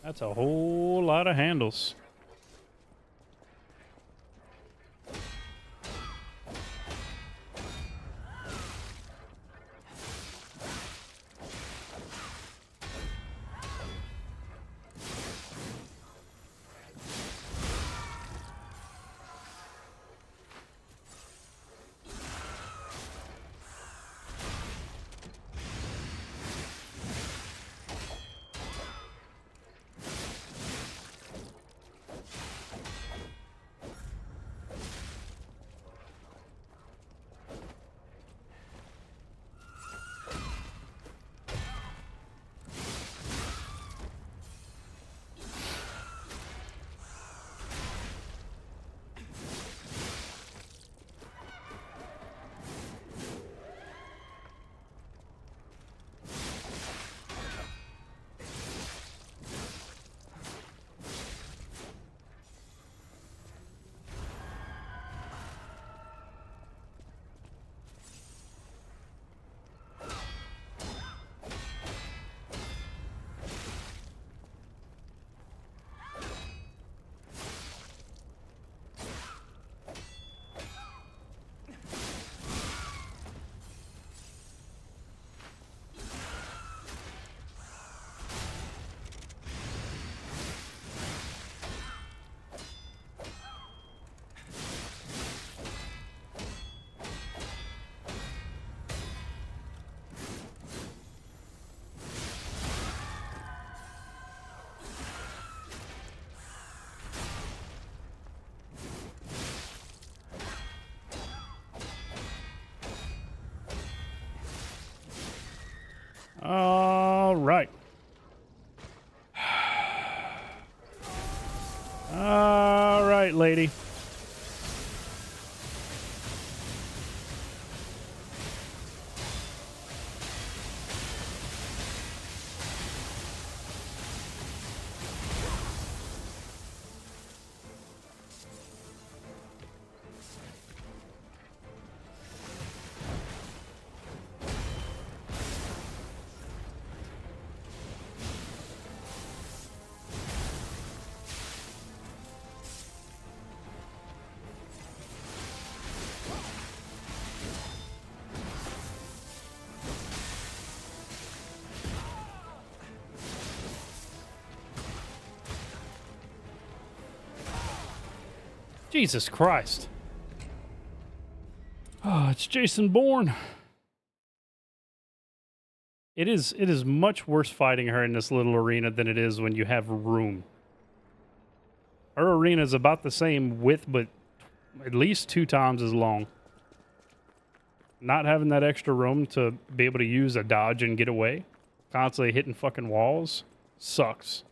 That's a whole lot of handles. All right. All right, lady. Jesus Christ. Oh, it's Jason Bourne. It is much worse fighting her in this little arena than it is when you have room. Her arena is about the same width, but at least 2 times as long. Not having that extra room to be able to use a dodge and get away, constantly hitting fucking walls, sucks.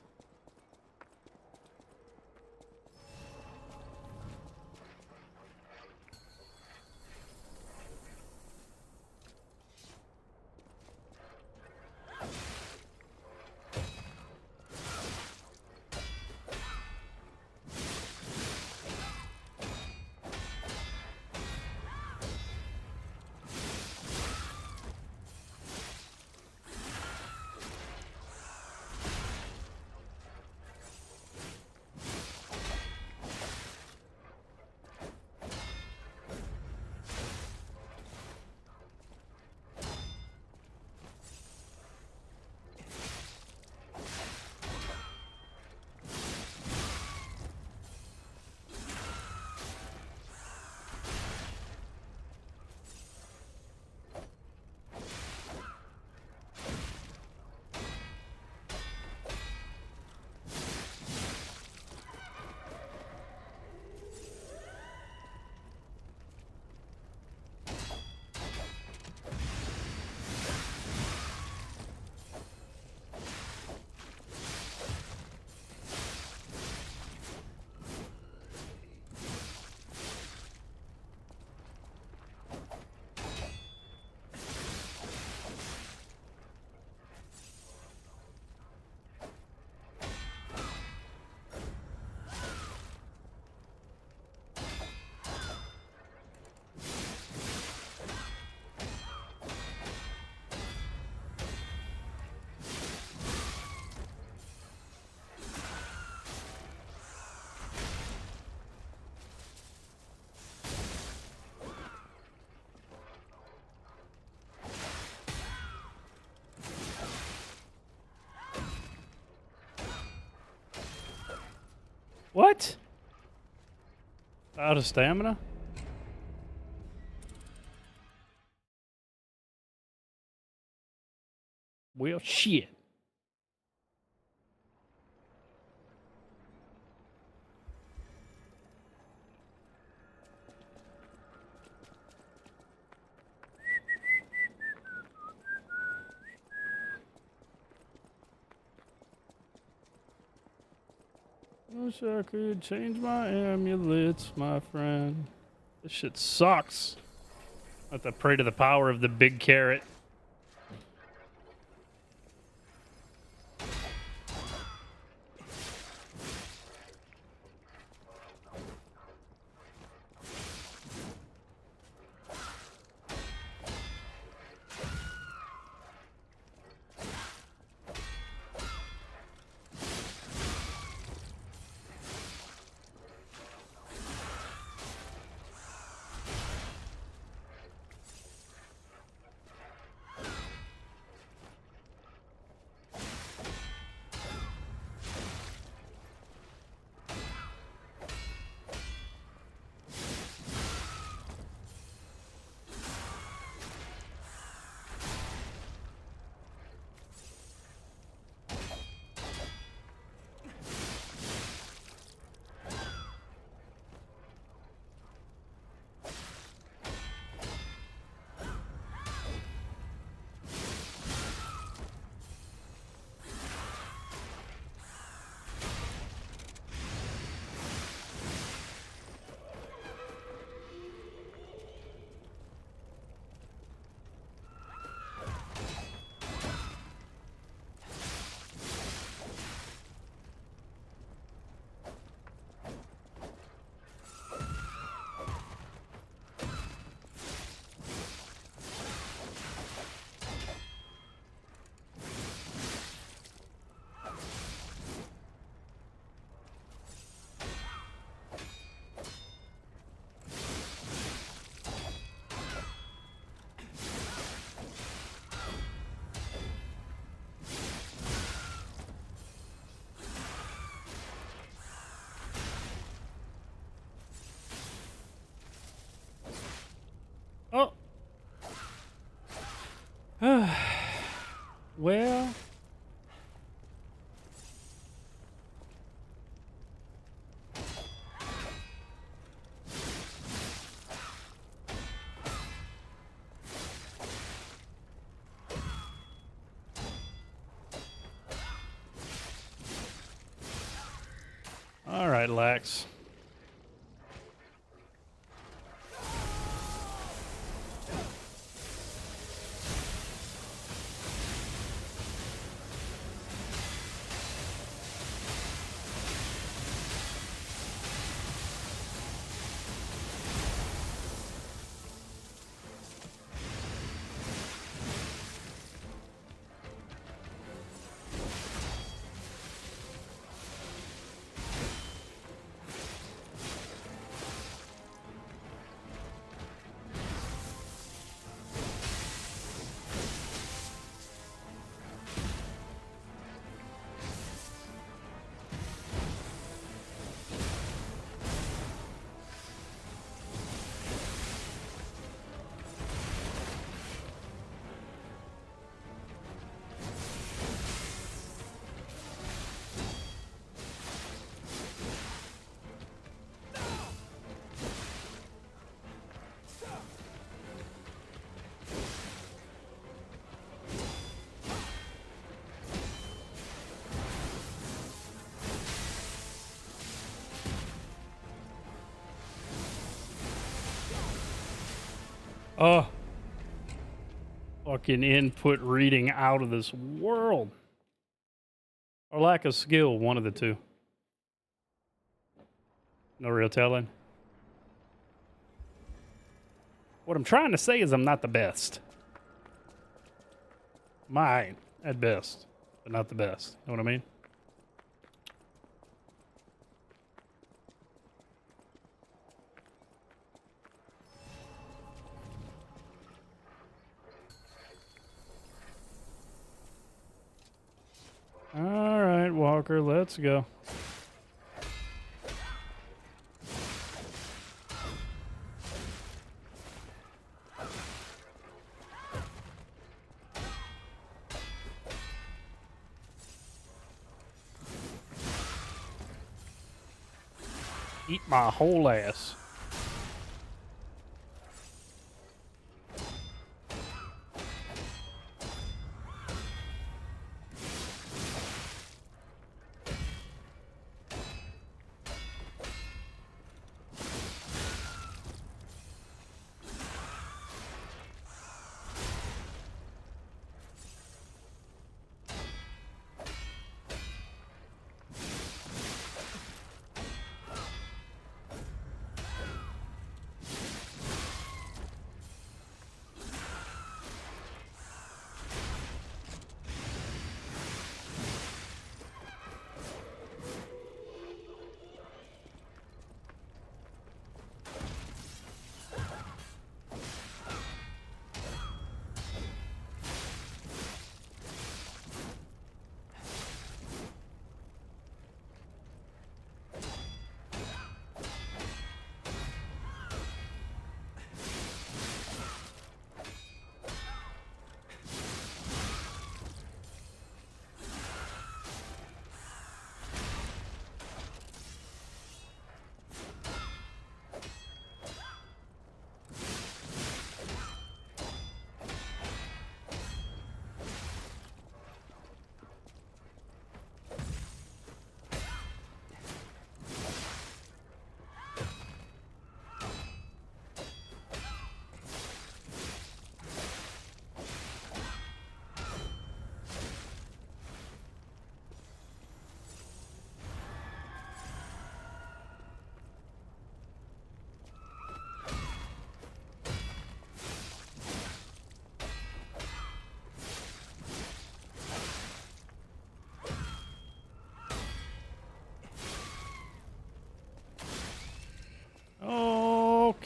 What? Out of stamina? Well, shit. Wish I could change my amulets, my friend. This shit sucks. I have to pray to the power of the big carrot. Oh. Well. All right, Lax. Oh. Fucking input reading out of this world. Or lack of skill, one of the two. No real telling. What I'm trying to say is I'm not the best. Mine, at best, but not the best. Know what I mean? All right, Walker, let's go. Eat my whole ass.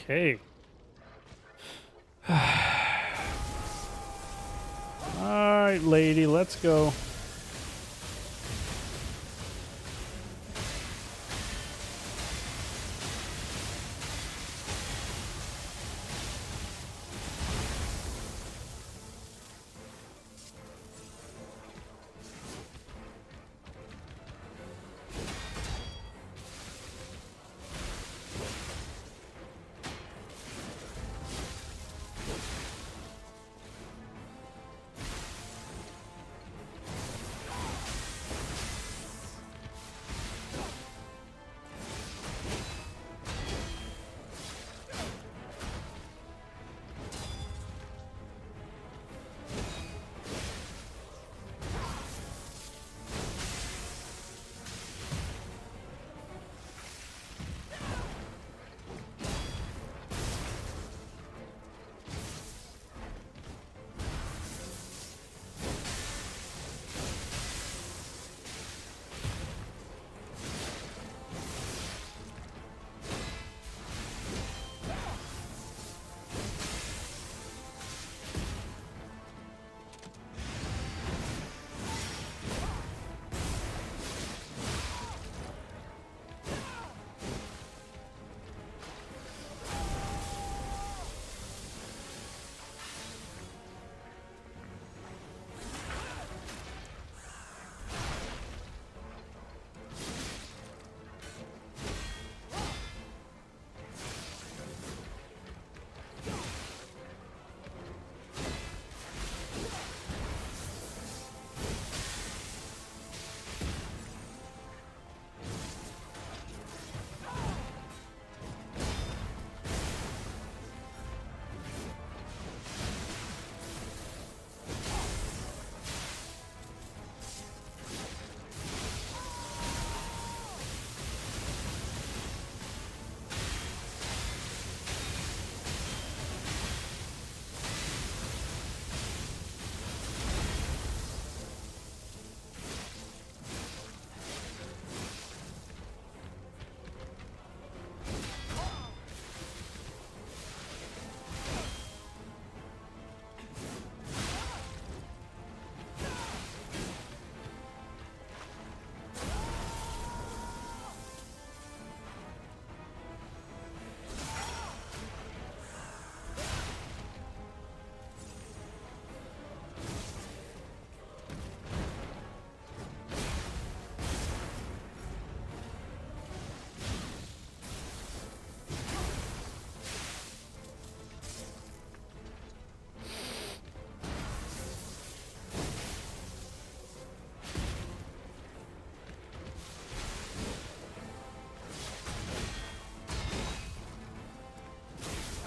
Okay. Alright, lady, let's go.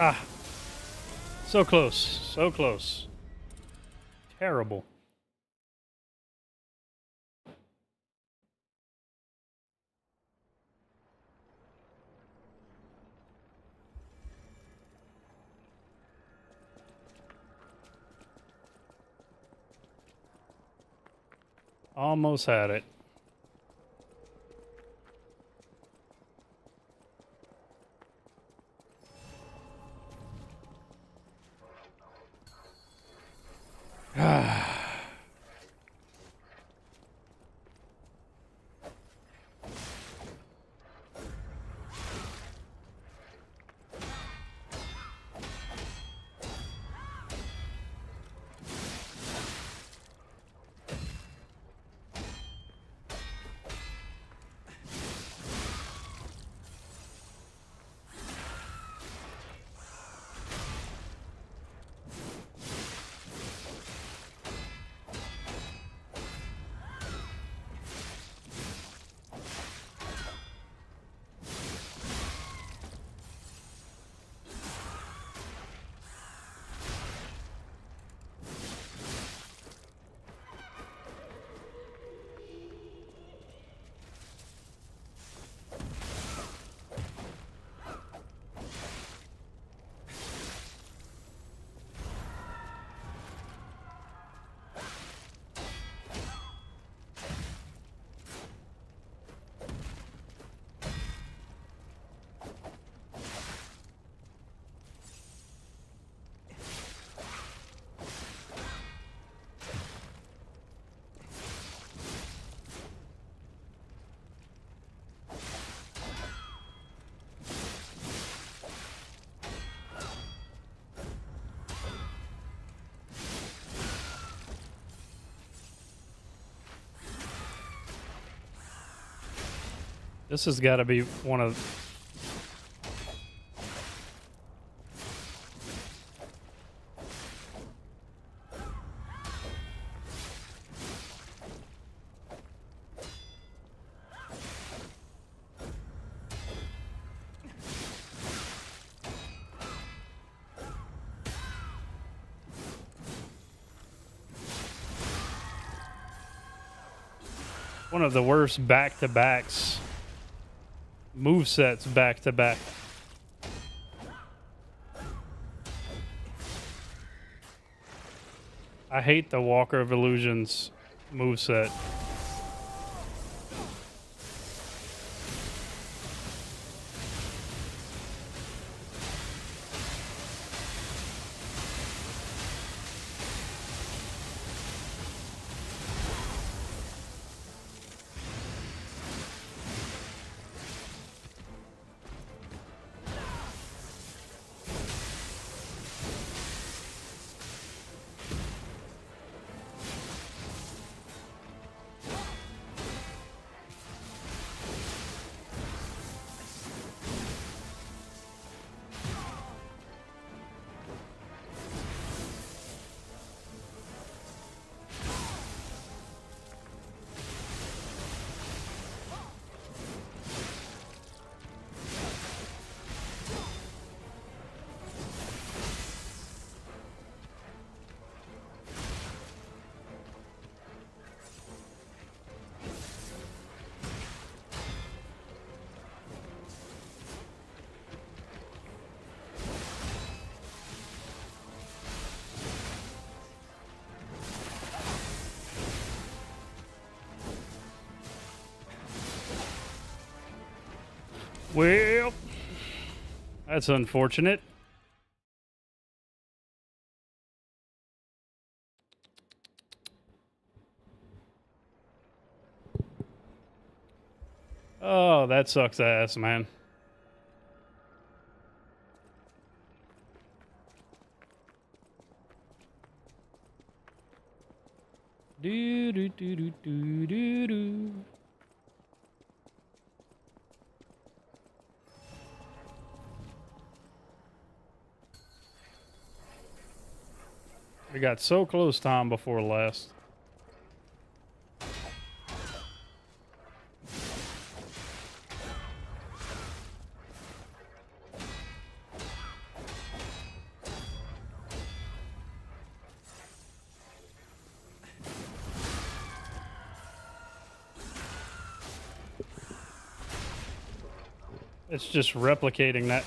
Ah. So close. So close. Terrible. Almost had it. This has got to be one of... one of the worst back-to-backs. Movesets back-to-back. I hate the Walker of Illusions moveset. Well, that's unfortunate. Oh, that sucks ass, man. Do do do do do do do. We got so close time before last. It's just replicating that.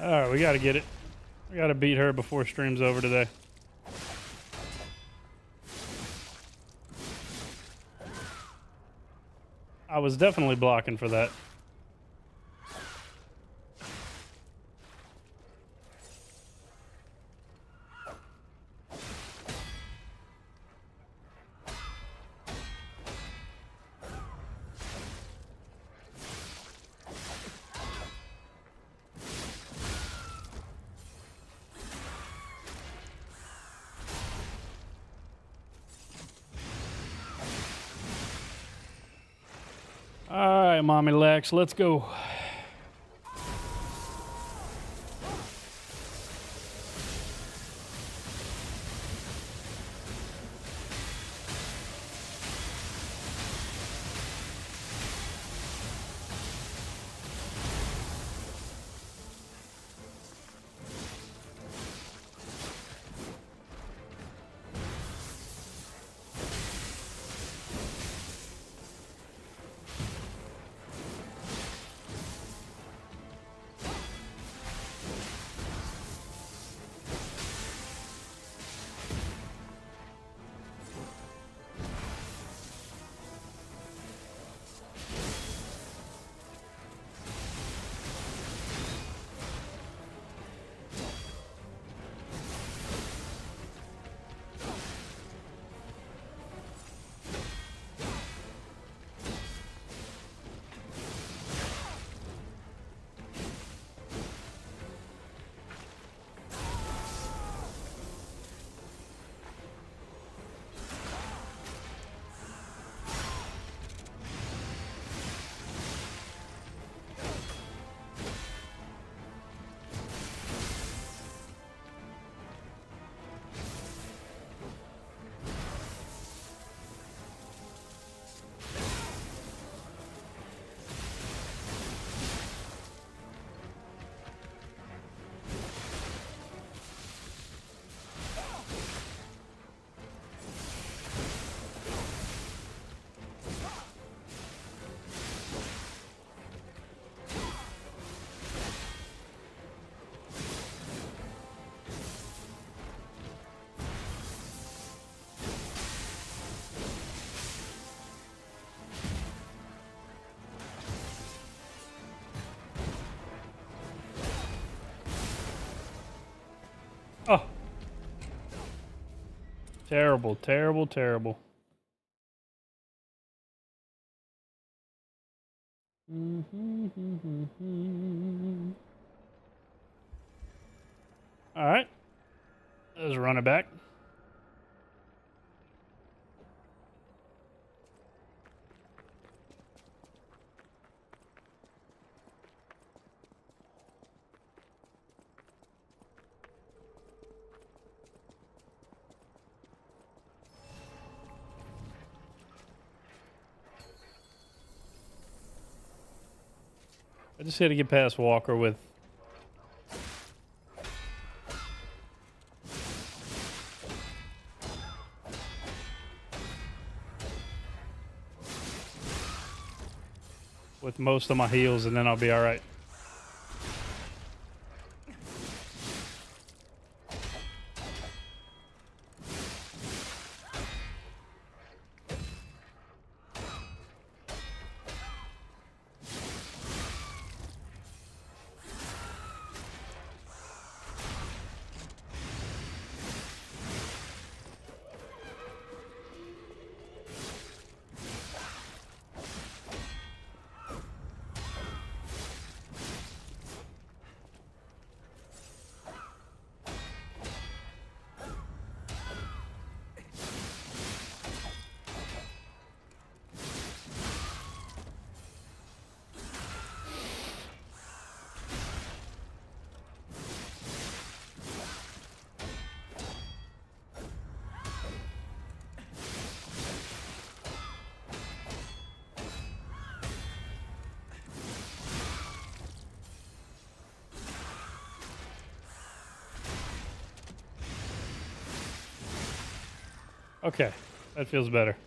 All right, we got to get it. We got to beat her before stream's over today. I was definitely blocking for that. All right, Mommy Lex, let's go. Oh. Terrible, terrible, terrible. All right. Let's run it back. I just had to get past Walker with most of my heals, and then I'll be all right. Okay, that feels better.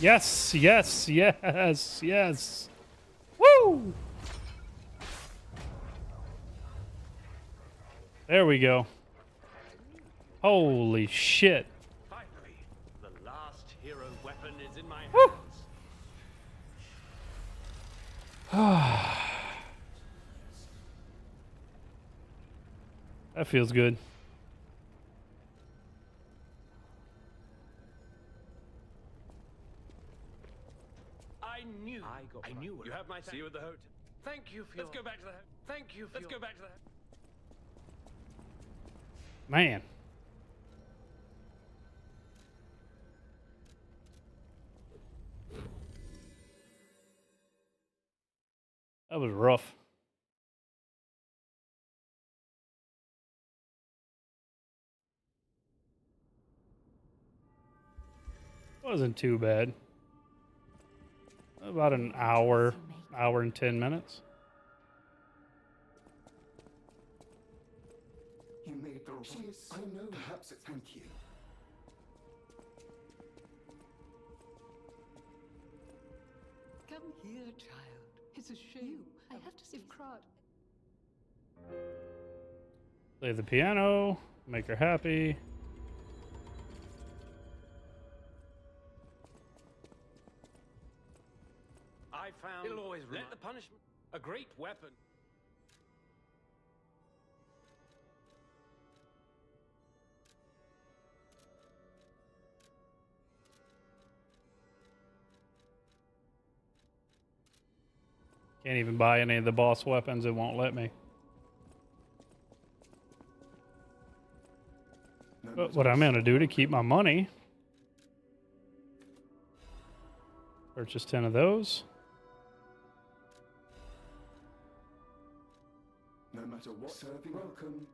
Yes, yes, yes, yes. Woo! There we go. Holy shit. Finally, the last hero weapon is in my Woo! hands. That feels good. I knew what you have my see you at the hotel. Thank you for Let's go back to the Thank you for Let's go back to the Man. That was rough. Wasn't too bad. About an hour and 10 minutes. You made the right choice. I know. Perhaps it's thank you. Come here, child. It's a shame. I have to see Crod. Play the piano, make her happy. I found it'll always let the punishment a great weapon. Can't even buy any of the boss weapons. It won't let me. But what I'm going to do to keep my money, purchase 10 of those. No matter what serving welcome.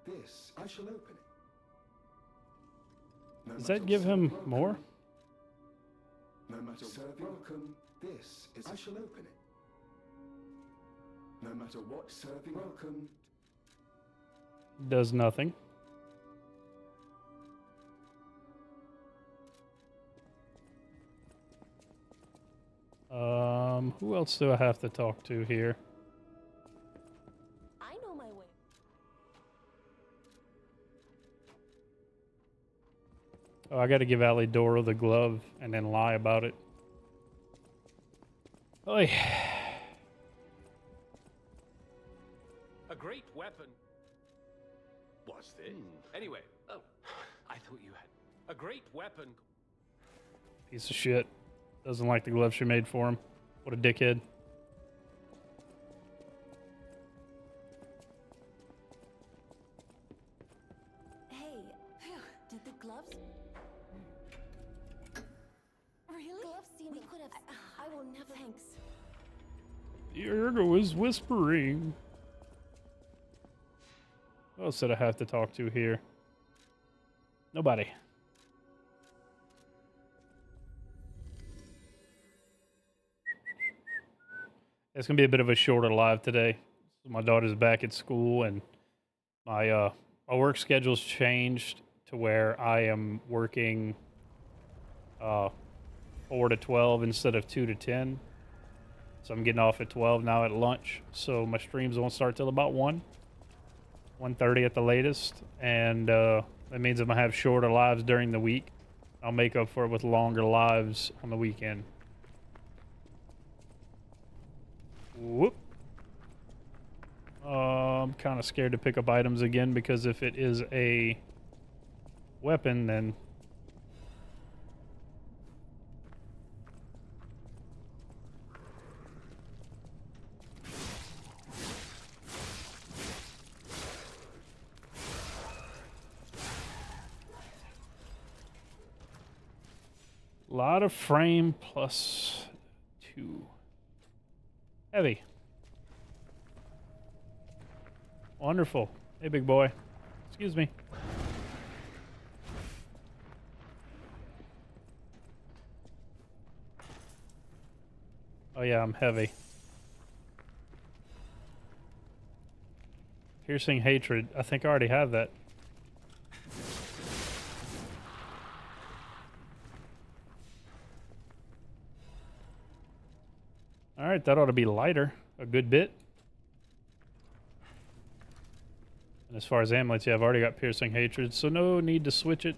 This, I shall open it. No Does matter that give him serving more? welcome. No matter serving welcome. This is, I shall open it. No matter what serving welcome. Does nothing. Who else do I have to talk to here? I know my way. Oh, I got to give Alidoro the glove and then lie about it. Oy. A great weapon. What's this? Anyway, oh, I thought you had a great weapon. Piece of shit. Doesn't like the glove she made for him. What a dickhead. Hey, did the gloves? Really? Gloves seem we could have. I will never. Thanks. Ergo is whispering. Who else did I have to talk to here? Nobody. It's gonna be a bit of a shorter live today. My daughter's back at school, and my work schedule's changed to where I am working 4 to 12 instead of 2 to 10. So I'm getting off at 12 now at lunch. So my streams won't start till about 1:30 at the latest, and that means I'm gonna have shorter lives during the week. I'll make up for it with longer lives on the weekend. Whoop. I'm kind of scared to pick up items again, because if it is a weapon, then a lot of frame plus 2. Heavy. Wonderful. Hey, big boy. Excuse me. Oh yeah, I'm heavy. Piercing hatred. I think I already have that. Alright, that ought to be lighter a good bit. And as far as amulets, yeah, I've already got piercing hatred, so no need to switch it.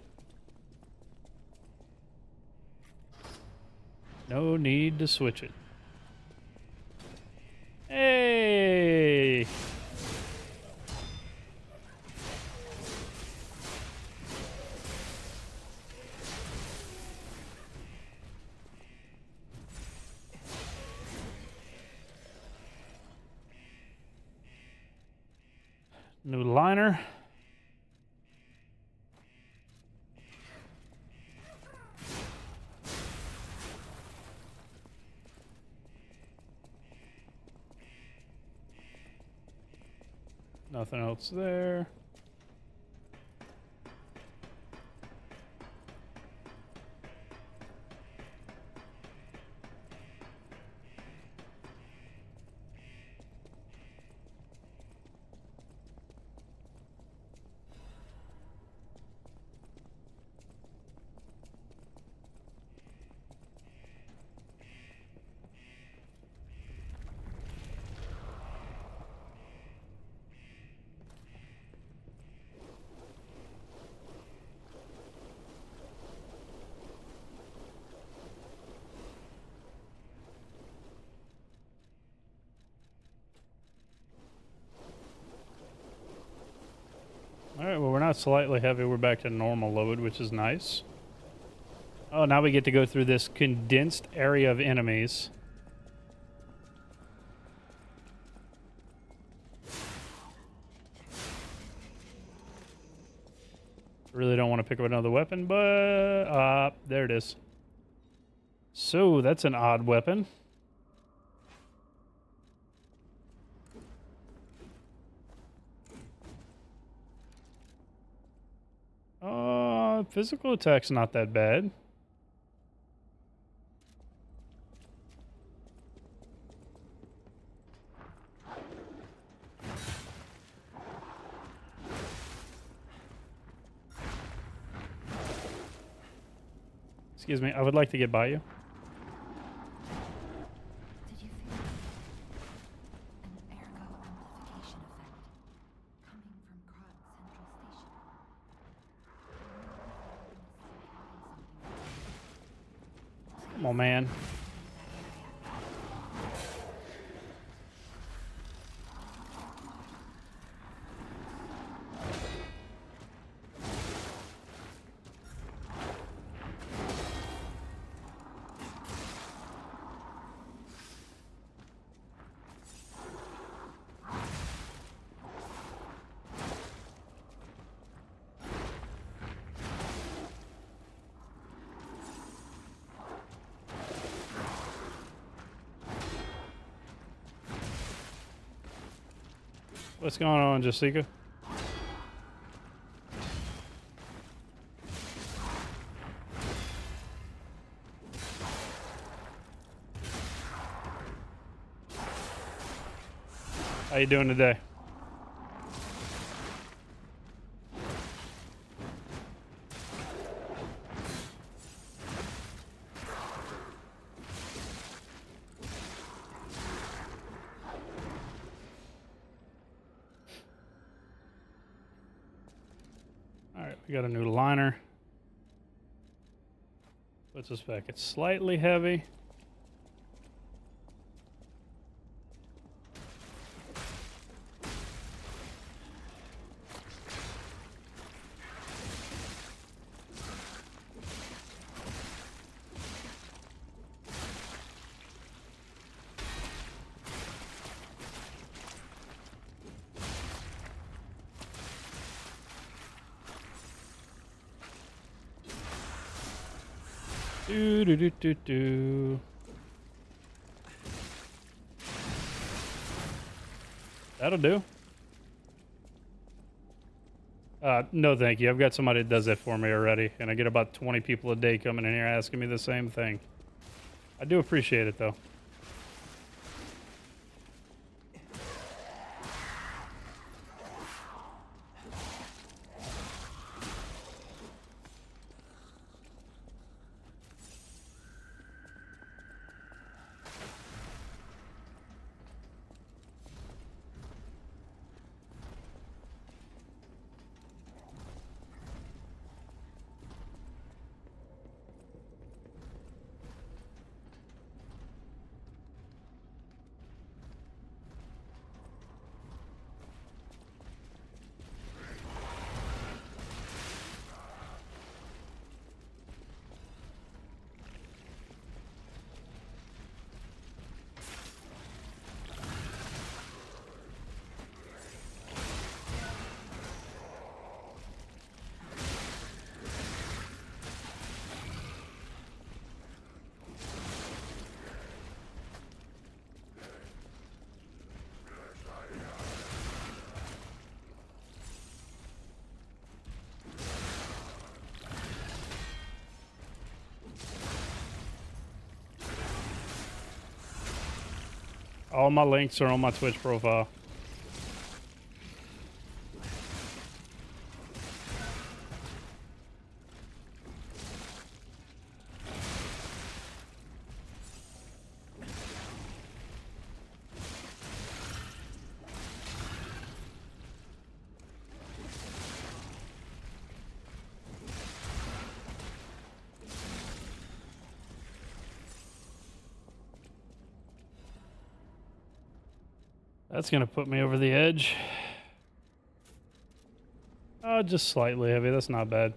No need to switch it. Hey! New liner. Nothing else there. Alright, well, we're not slightly heavy. We're back to normal load, which is nice. Oh, now we get to go through this condensed area of enemies. Really don't want to pick up another weapon, but there it is. So that's an odd weapon. Physical attack's not that bad. Excuse me, I would like to get by you. Did you feel an ergo amplification effect coming from Krat Central Station? Come on, man. What's going on, Jessica? How you doing today? Alright, we got a new liner. Puts us back. It's slightly heavy. Do do do do do. That'll do. No thank you. I've got somebody that does that for me already, and I get about 20 people a day coming in here asking me the same thing. I do appreciate it though. All my links are on my Twitch profile. That's gonna put me over the edge. Oh, just slightly heavy. That's not bad.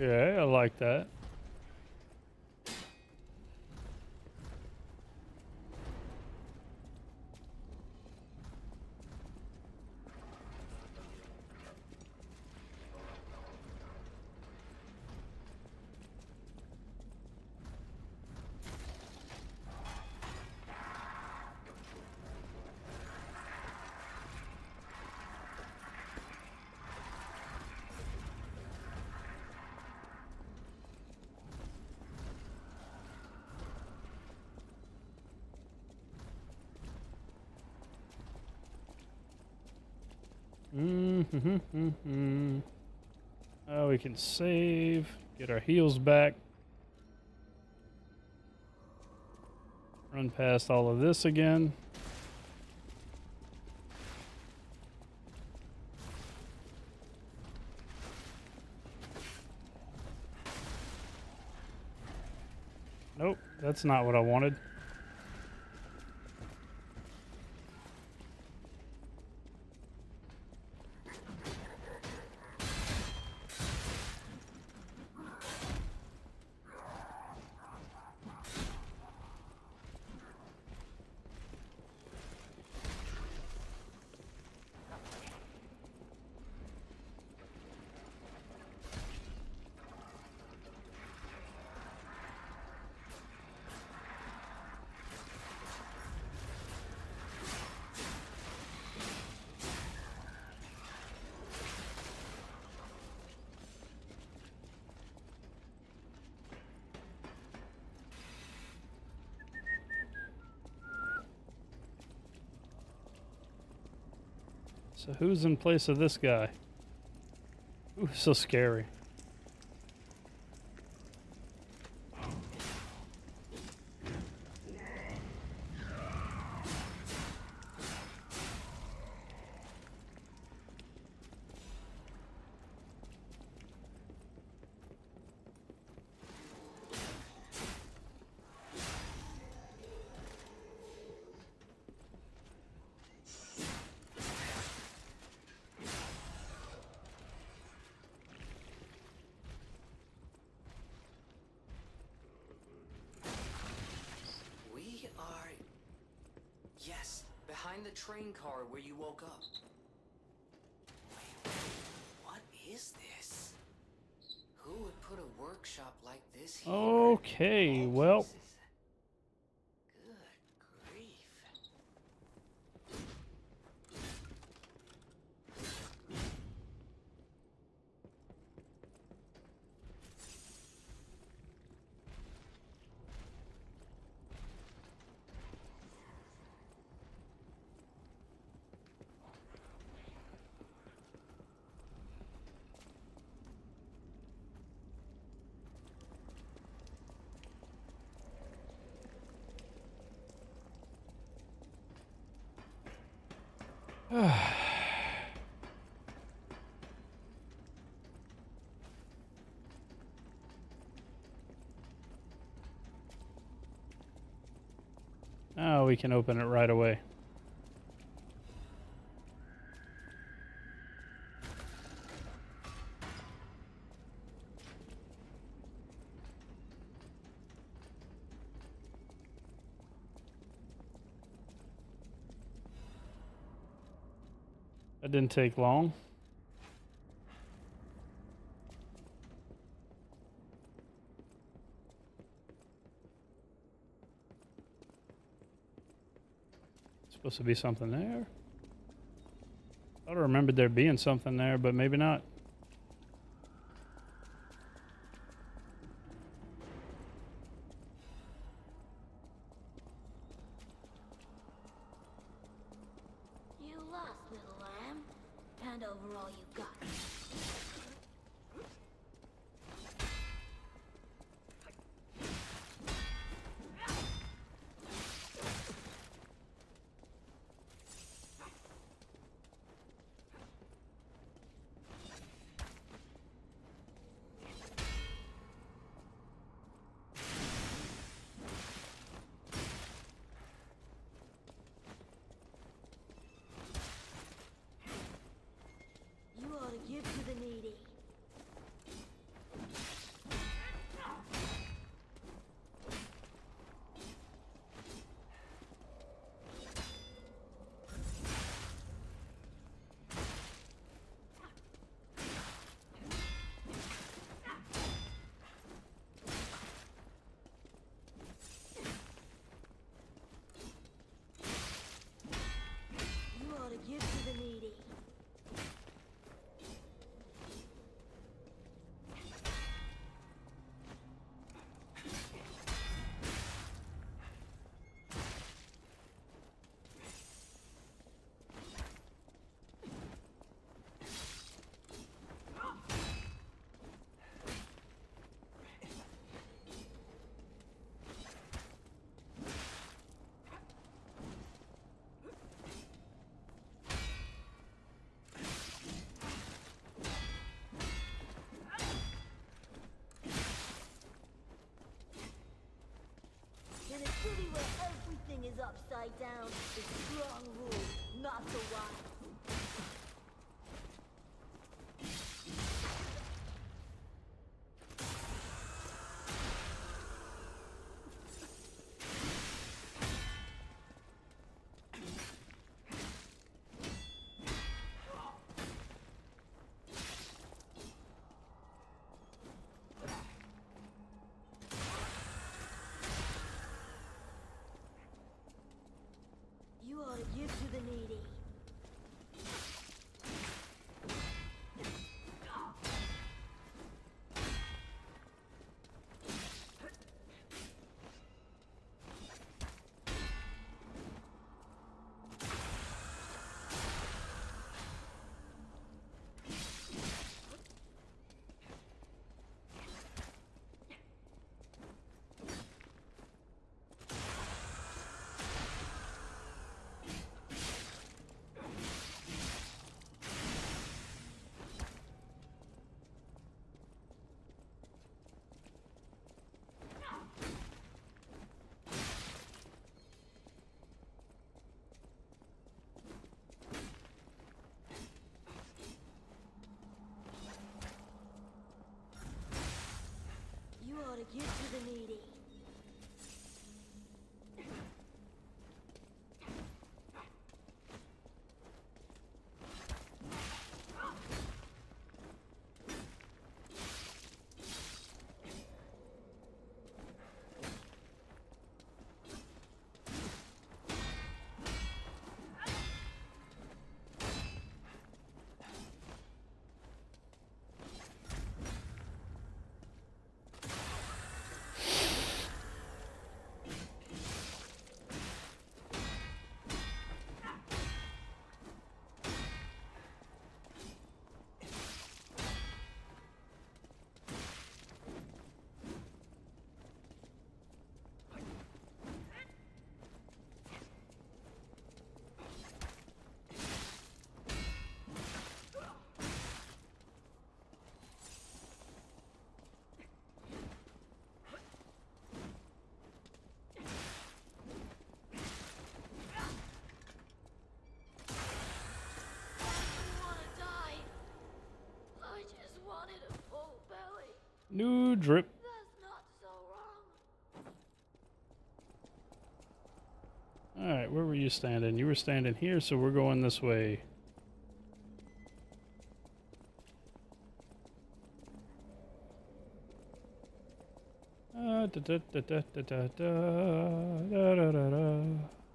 Okay, I like that. Oh, we can save, get our heals back. Run past all of this again. Nope, that's not what I wanted. So who's in place of this guy? Ooh, so scary. We are... Yes, behind the train car where you woke up. Wait, what is this? Who would put a workshop like this here? Okay, well. Good grief. Now we can open it right away. That didn't take long. Supposed to be something there. Thought I remembered there being something there, but maybe not. You lost, little lamb. Hand over all you got. You ought to give city where everything is upside down, the strong rule, not the wise. You ought to give to the needy. You ought to give to the needy. New drip. That's not so wrong. Alright, where were you standing? You were standing here, so we're going this way.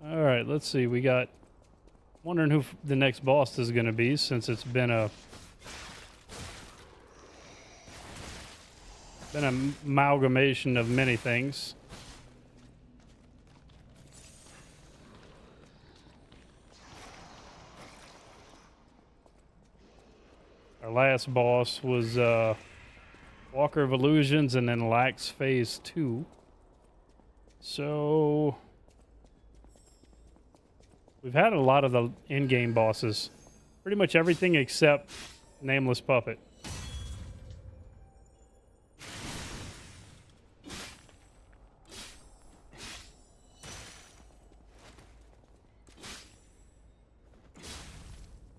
Alright, let's see. We got... Wondering who the next boss is going to be, since it's been a... Been an amalgamation of many things. Our last boss was Walker of Illusions and then Lax Phase 2. So we've had a lot of the in-game bosses. Pretty much everything except Nameless Puppet.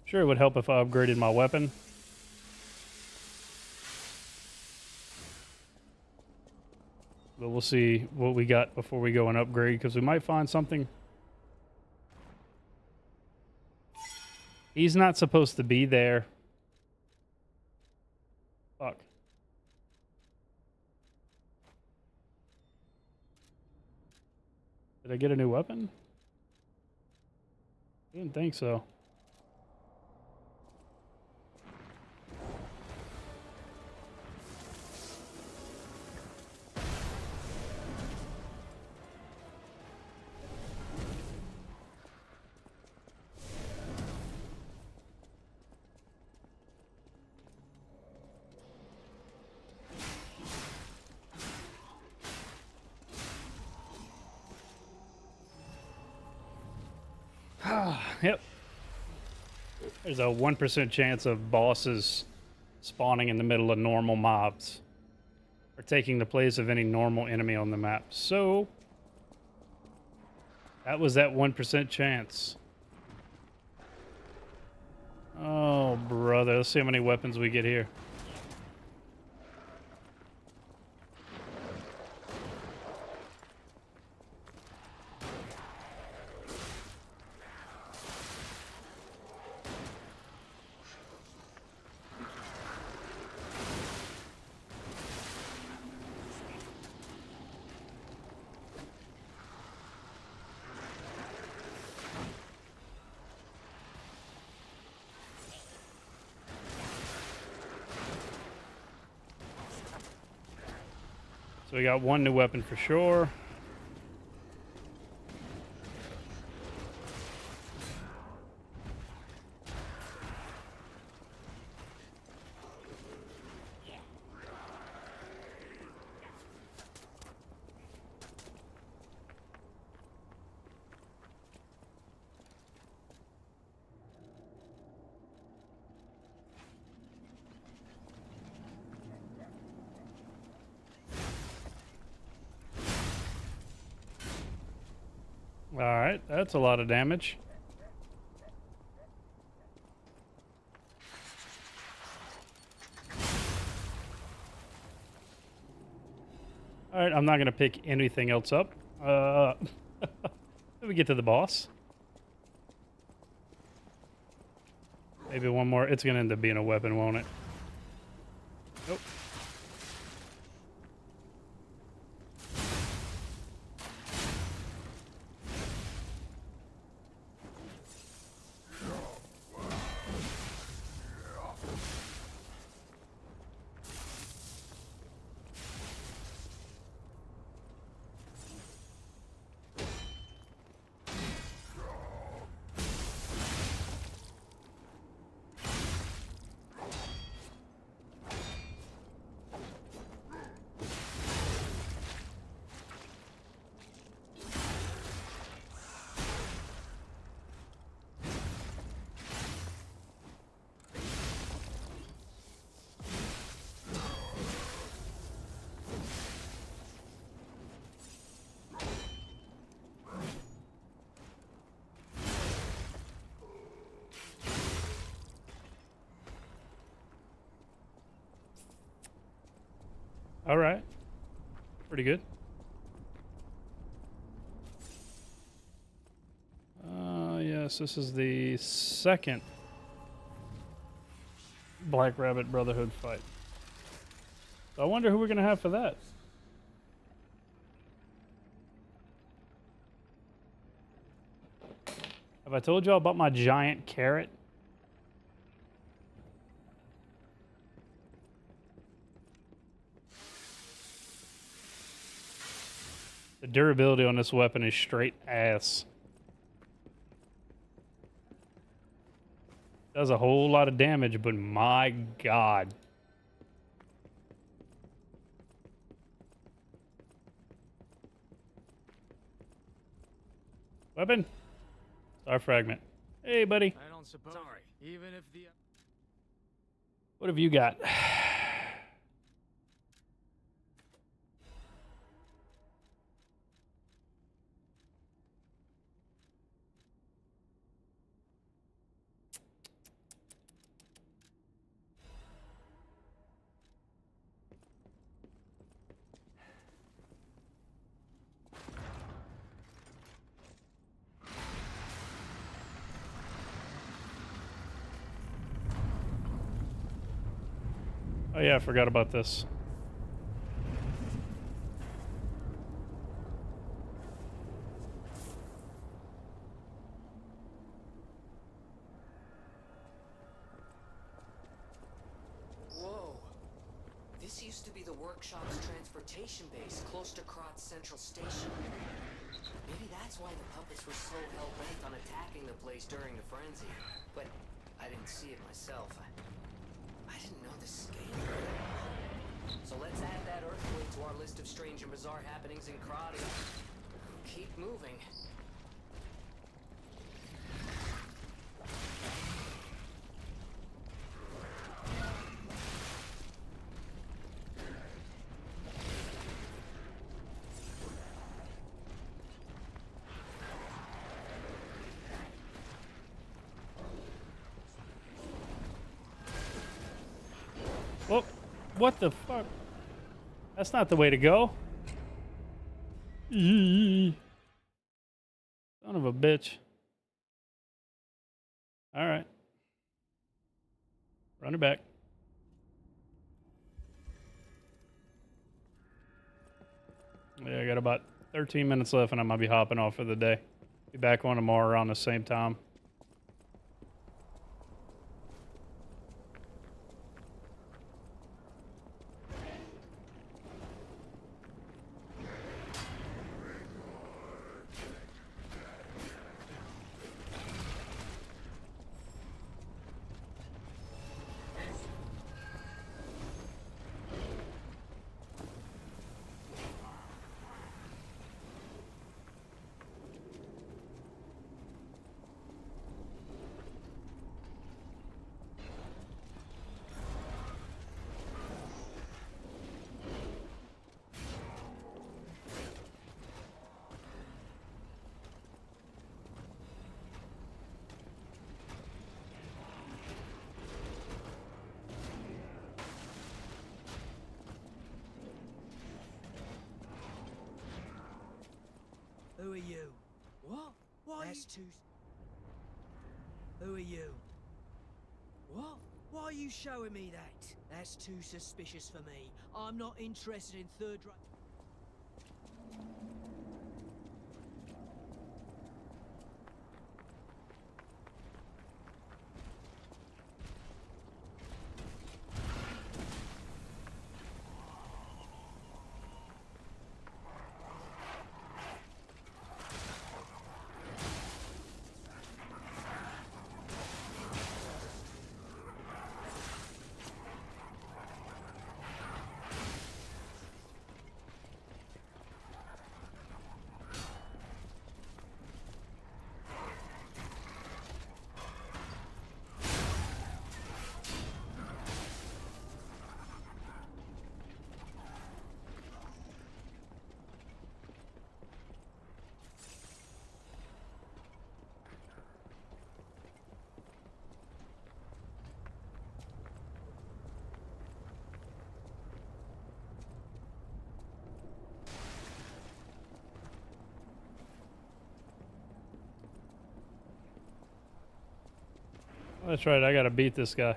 Sure, it would help if I upgraded my weapon. But we'll see what we got before we go and upgrade, because we might find something. He's not supposed to be there. Fuck. Did I get a new weapon? Didn't think so. Yep. There's a 1% chance of bosses spawning in the middle of normal mobs, or taking the place of any normal enemy on the map. So That was that 1% chance. Oh, brother. Let's see how many weapons we get here. So we got one new weapon for sure. Alright, that's a lot of damage. Alright, I'm not going to pick anything else up. Let me get to the boss. Maybe one more. It's going to end up being a weapon, won't it? Nope. All right. Pretty good. Yes, this is the second Black Rabbit Brotherhood fight. So I wonder who we're going to have for that. Have I told y'all about my giant carrot? The durability on this weapon is straight ass. Does a whole lot of damage, but my God. Weapon? Star fragment. Hey, buddy. I don't suppose. Sorry. Even if the. What have you got? Oh yeah, I forgot about this. Whoa. This used to be the workshop's transportation base, close to Kratz Central Station. Maybe that's why the puppets were so hell-bent on attacking the place during the frenzy. But I didn't see it myself. I didn't know the scale. So let's add that earthquake to our list of strange and bizarre happenings in Kradia. Keep moving. Whoop. What the fuck? That's not the way to go. Son of a bitch. Alright. Run it back. Yeah, I got about 13 minutes left and I might be hopping off for the day. Be back on tomorrow around the same time. Who are you? What? Why? That's too. Who are you? What? Why are you showing me that? That's too suspicious for me. I'm not interested in third-rate. That's right, I gotta beat this guy.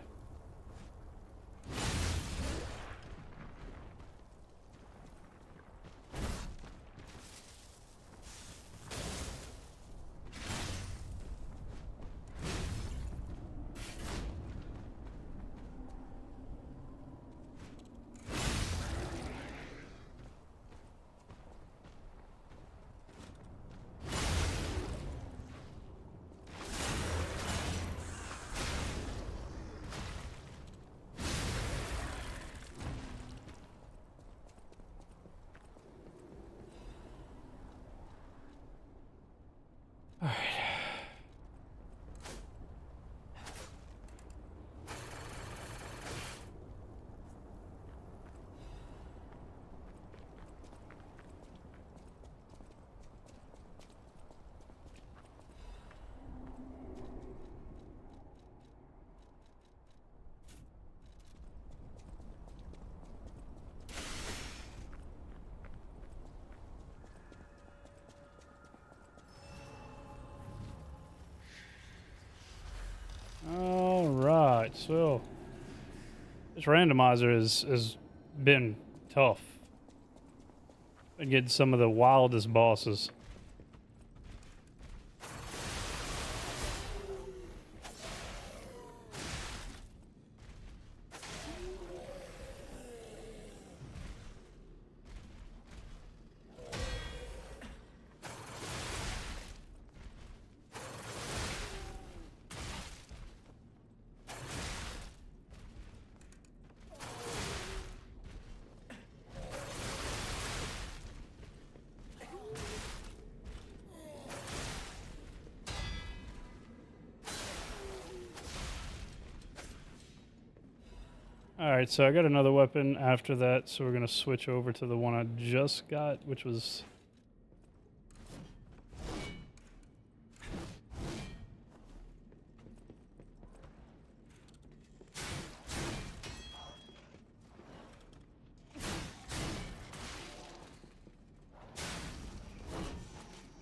Alright, so this randomizer has been tough. Been getting some of the wildest bosses. Alright, so I got another weapon after that, so we're going to switch over to the one I just got, which was...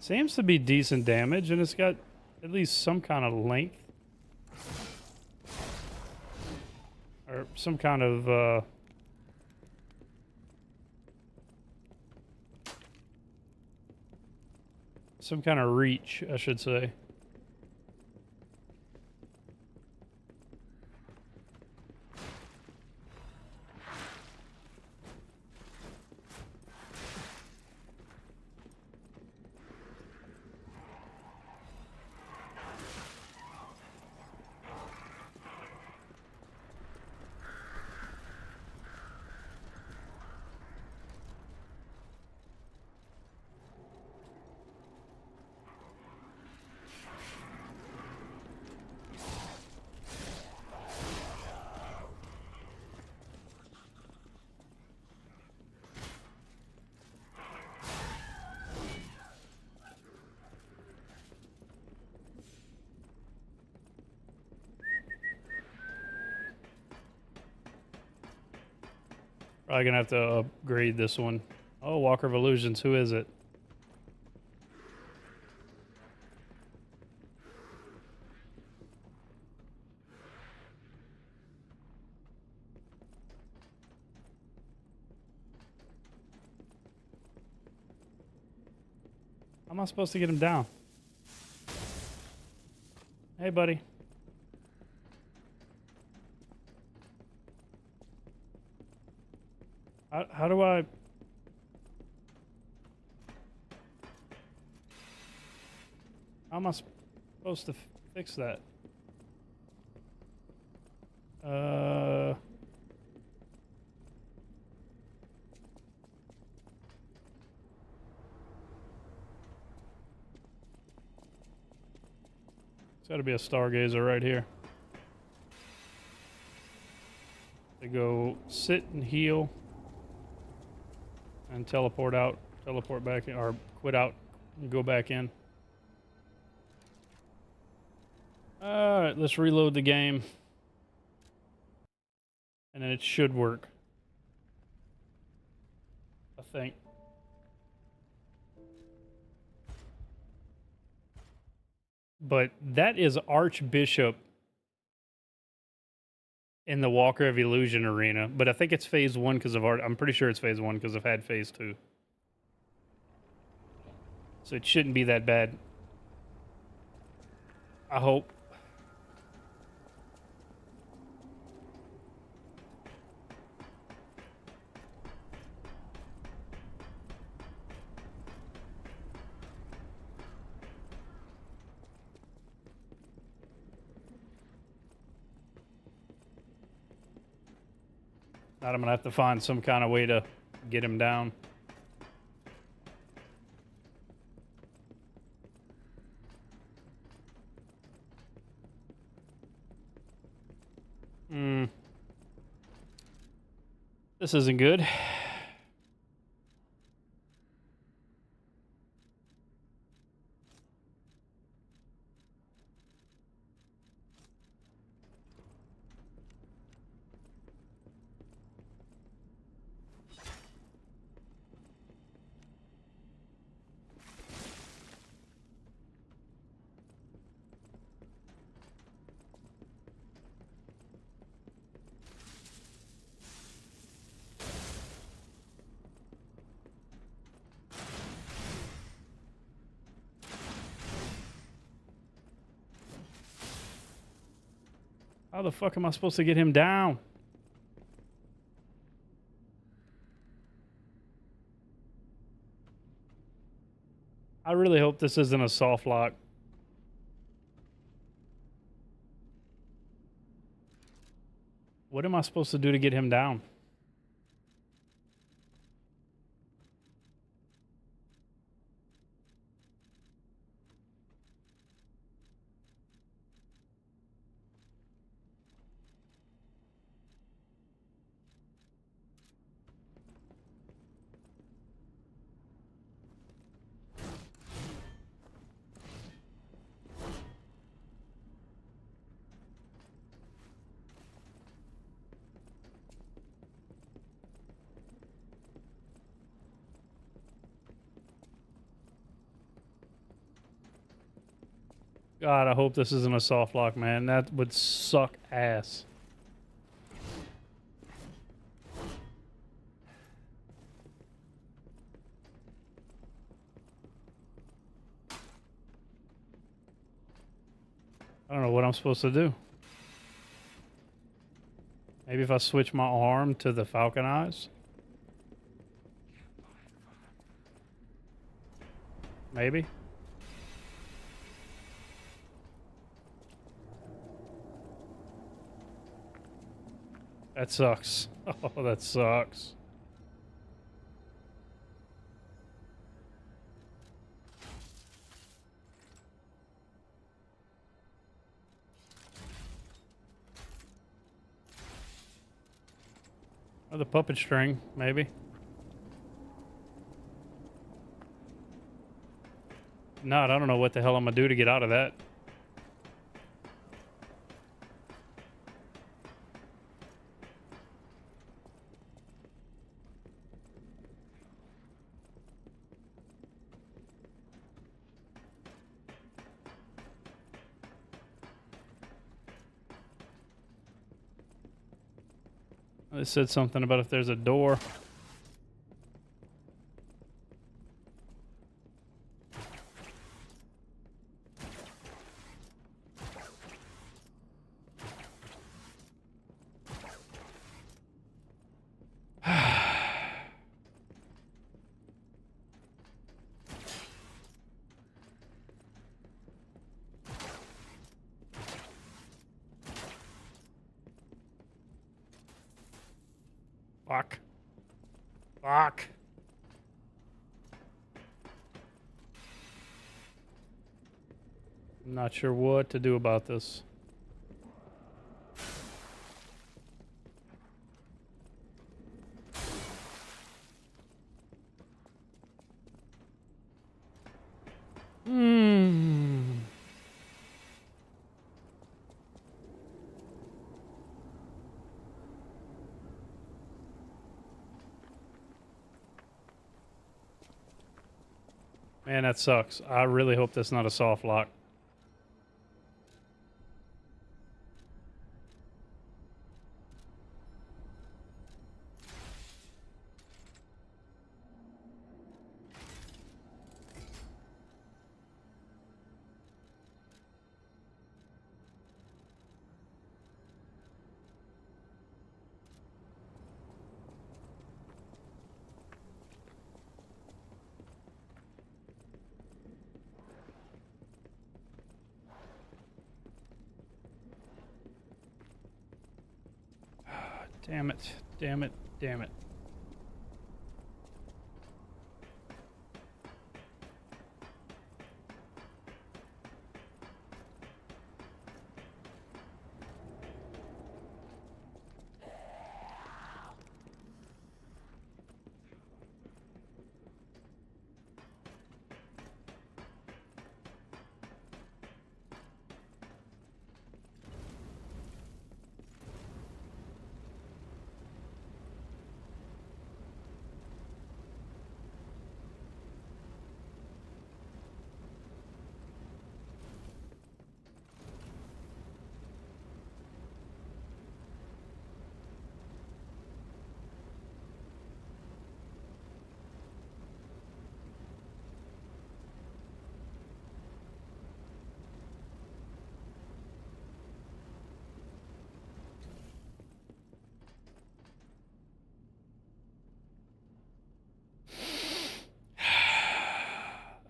Seems to be decent damage, and it's got at least some kind of length. Or some kind of, some kind of reach, I should say. Probably gonna have to upgrade this one. Oh, Walker of Illusions, who is it? How am I supposed to get him down? Hey, buddy. How do I... How am I supposed to fix that? There's got to be a stargazer right here. They go sit and heal. And teleport out, teleport back in, or quit out and go back in. Alright, let's reload the game. And then it should work. I think. But that is Archbishop in the Walker of Illusion arena, but I think it's phase 1 because of art. I'm pretty sure it's phase 1 because I've had phase 2. So it shouldn't be that bad. I hope. I'm gonna have to find some kind of way to get him down. This isn't good. How the fuck am I supposed to get him down? I really hope this isn't a soft lock. What am I supposed to do to get him down? God, I hope this isn't a soft lock, man. That would suck ass. I don't know what I'm supposed to do. Maybe if I switch my arm to the Falcon Eyes? Maybe? That sucks. Oh, that sucks. Or the puppet string, maybe. Not, I don't know what the hell I'm gonna do to get out of that. They said something about if there's a door. Fuck. Fuck. I'm not sure what to do about this. Man, that sucks. I really hope that's not a soft lock. Damn it. Damn it. Damn it.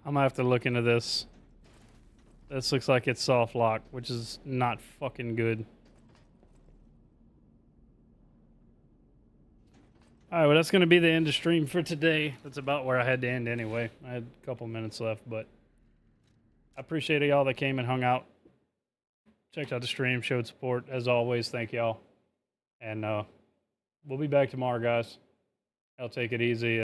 I'm gonna have to look into this. This looks like it's soft lock, which is not fucking good. Alright, well that's gonna be the end of stream for today. That's about where I had to end anyway. I had a couple minutes left, but I appreciate y'all that came and hung out. Checked out the stream, showed support. As always, thank y'all. And we'll be back tomorrow, guys. I'll take it easy.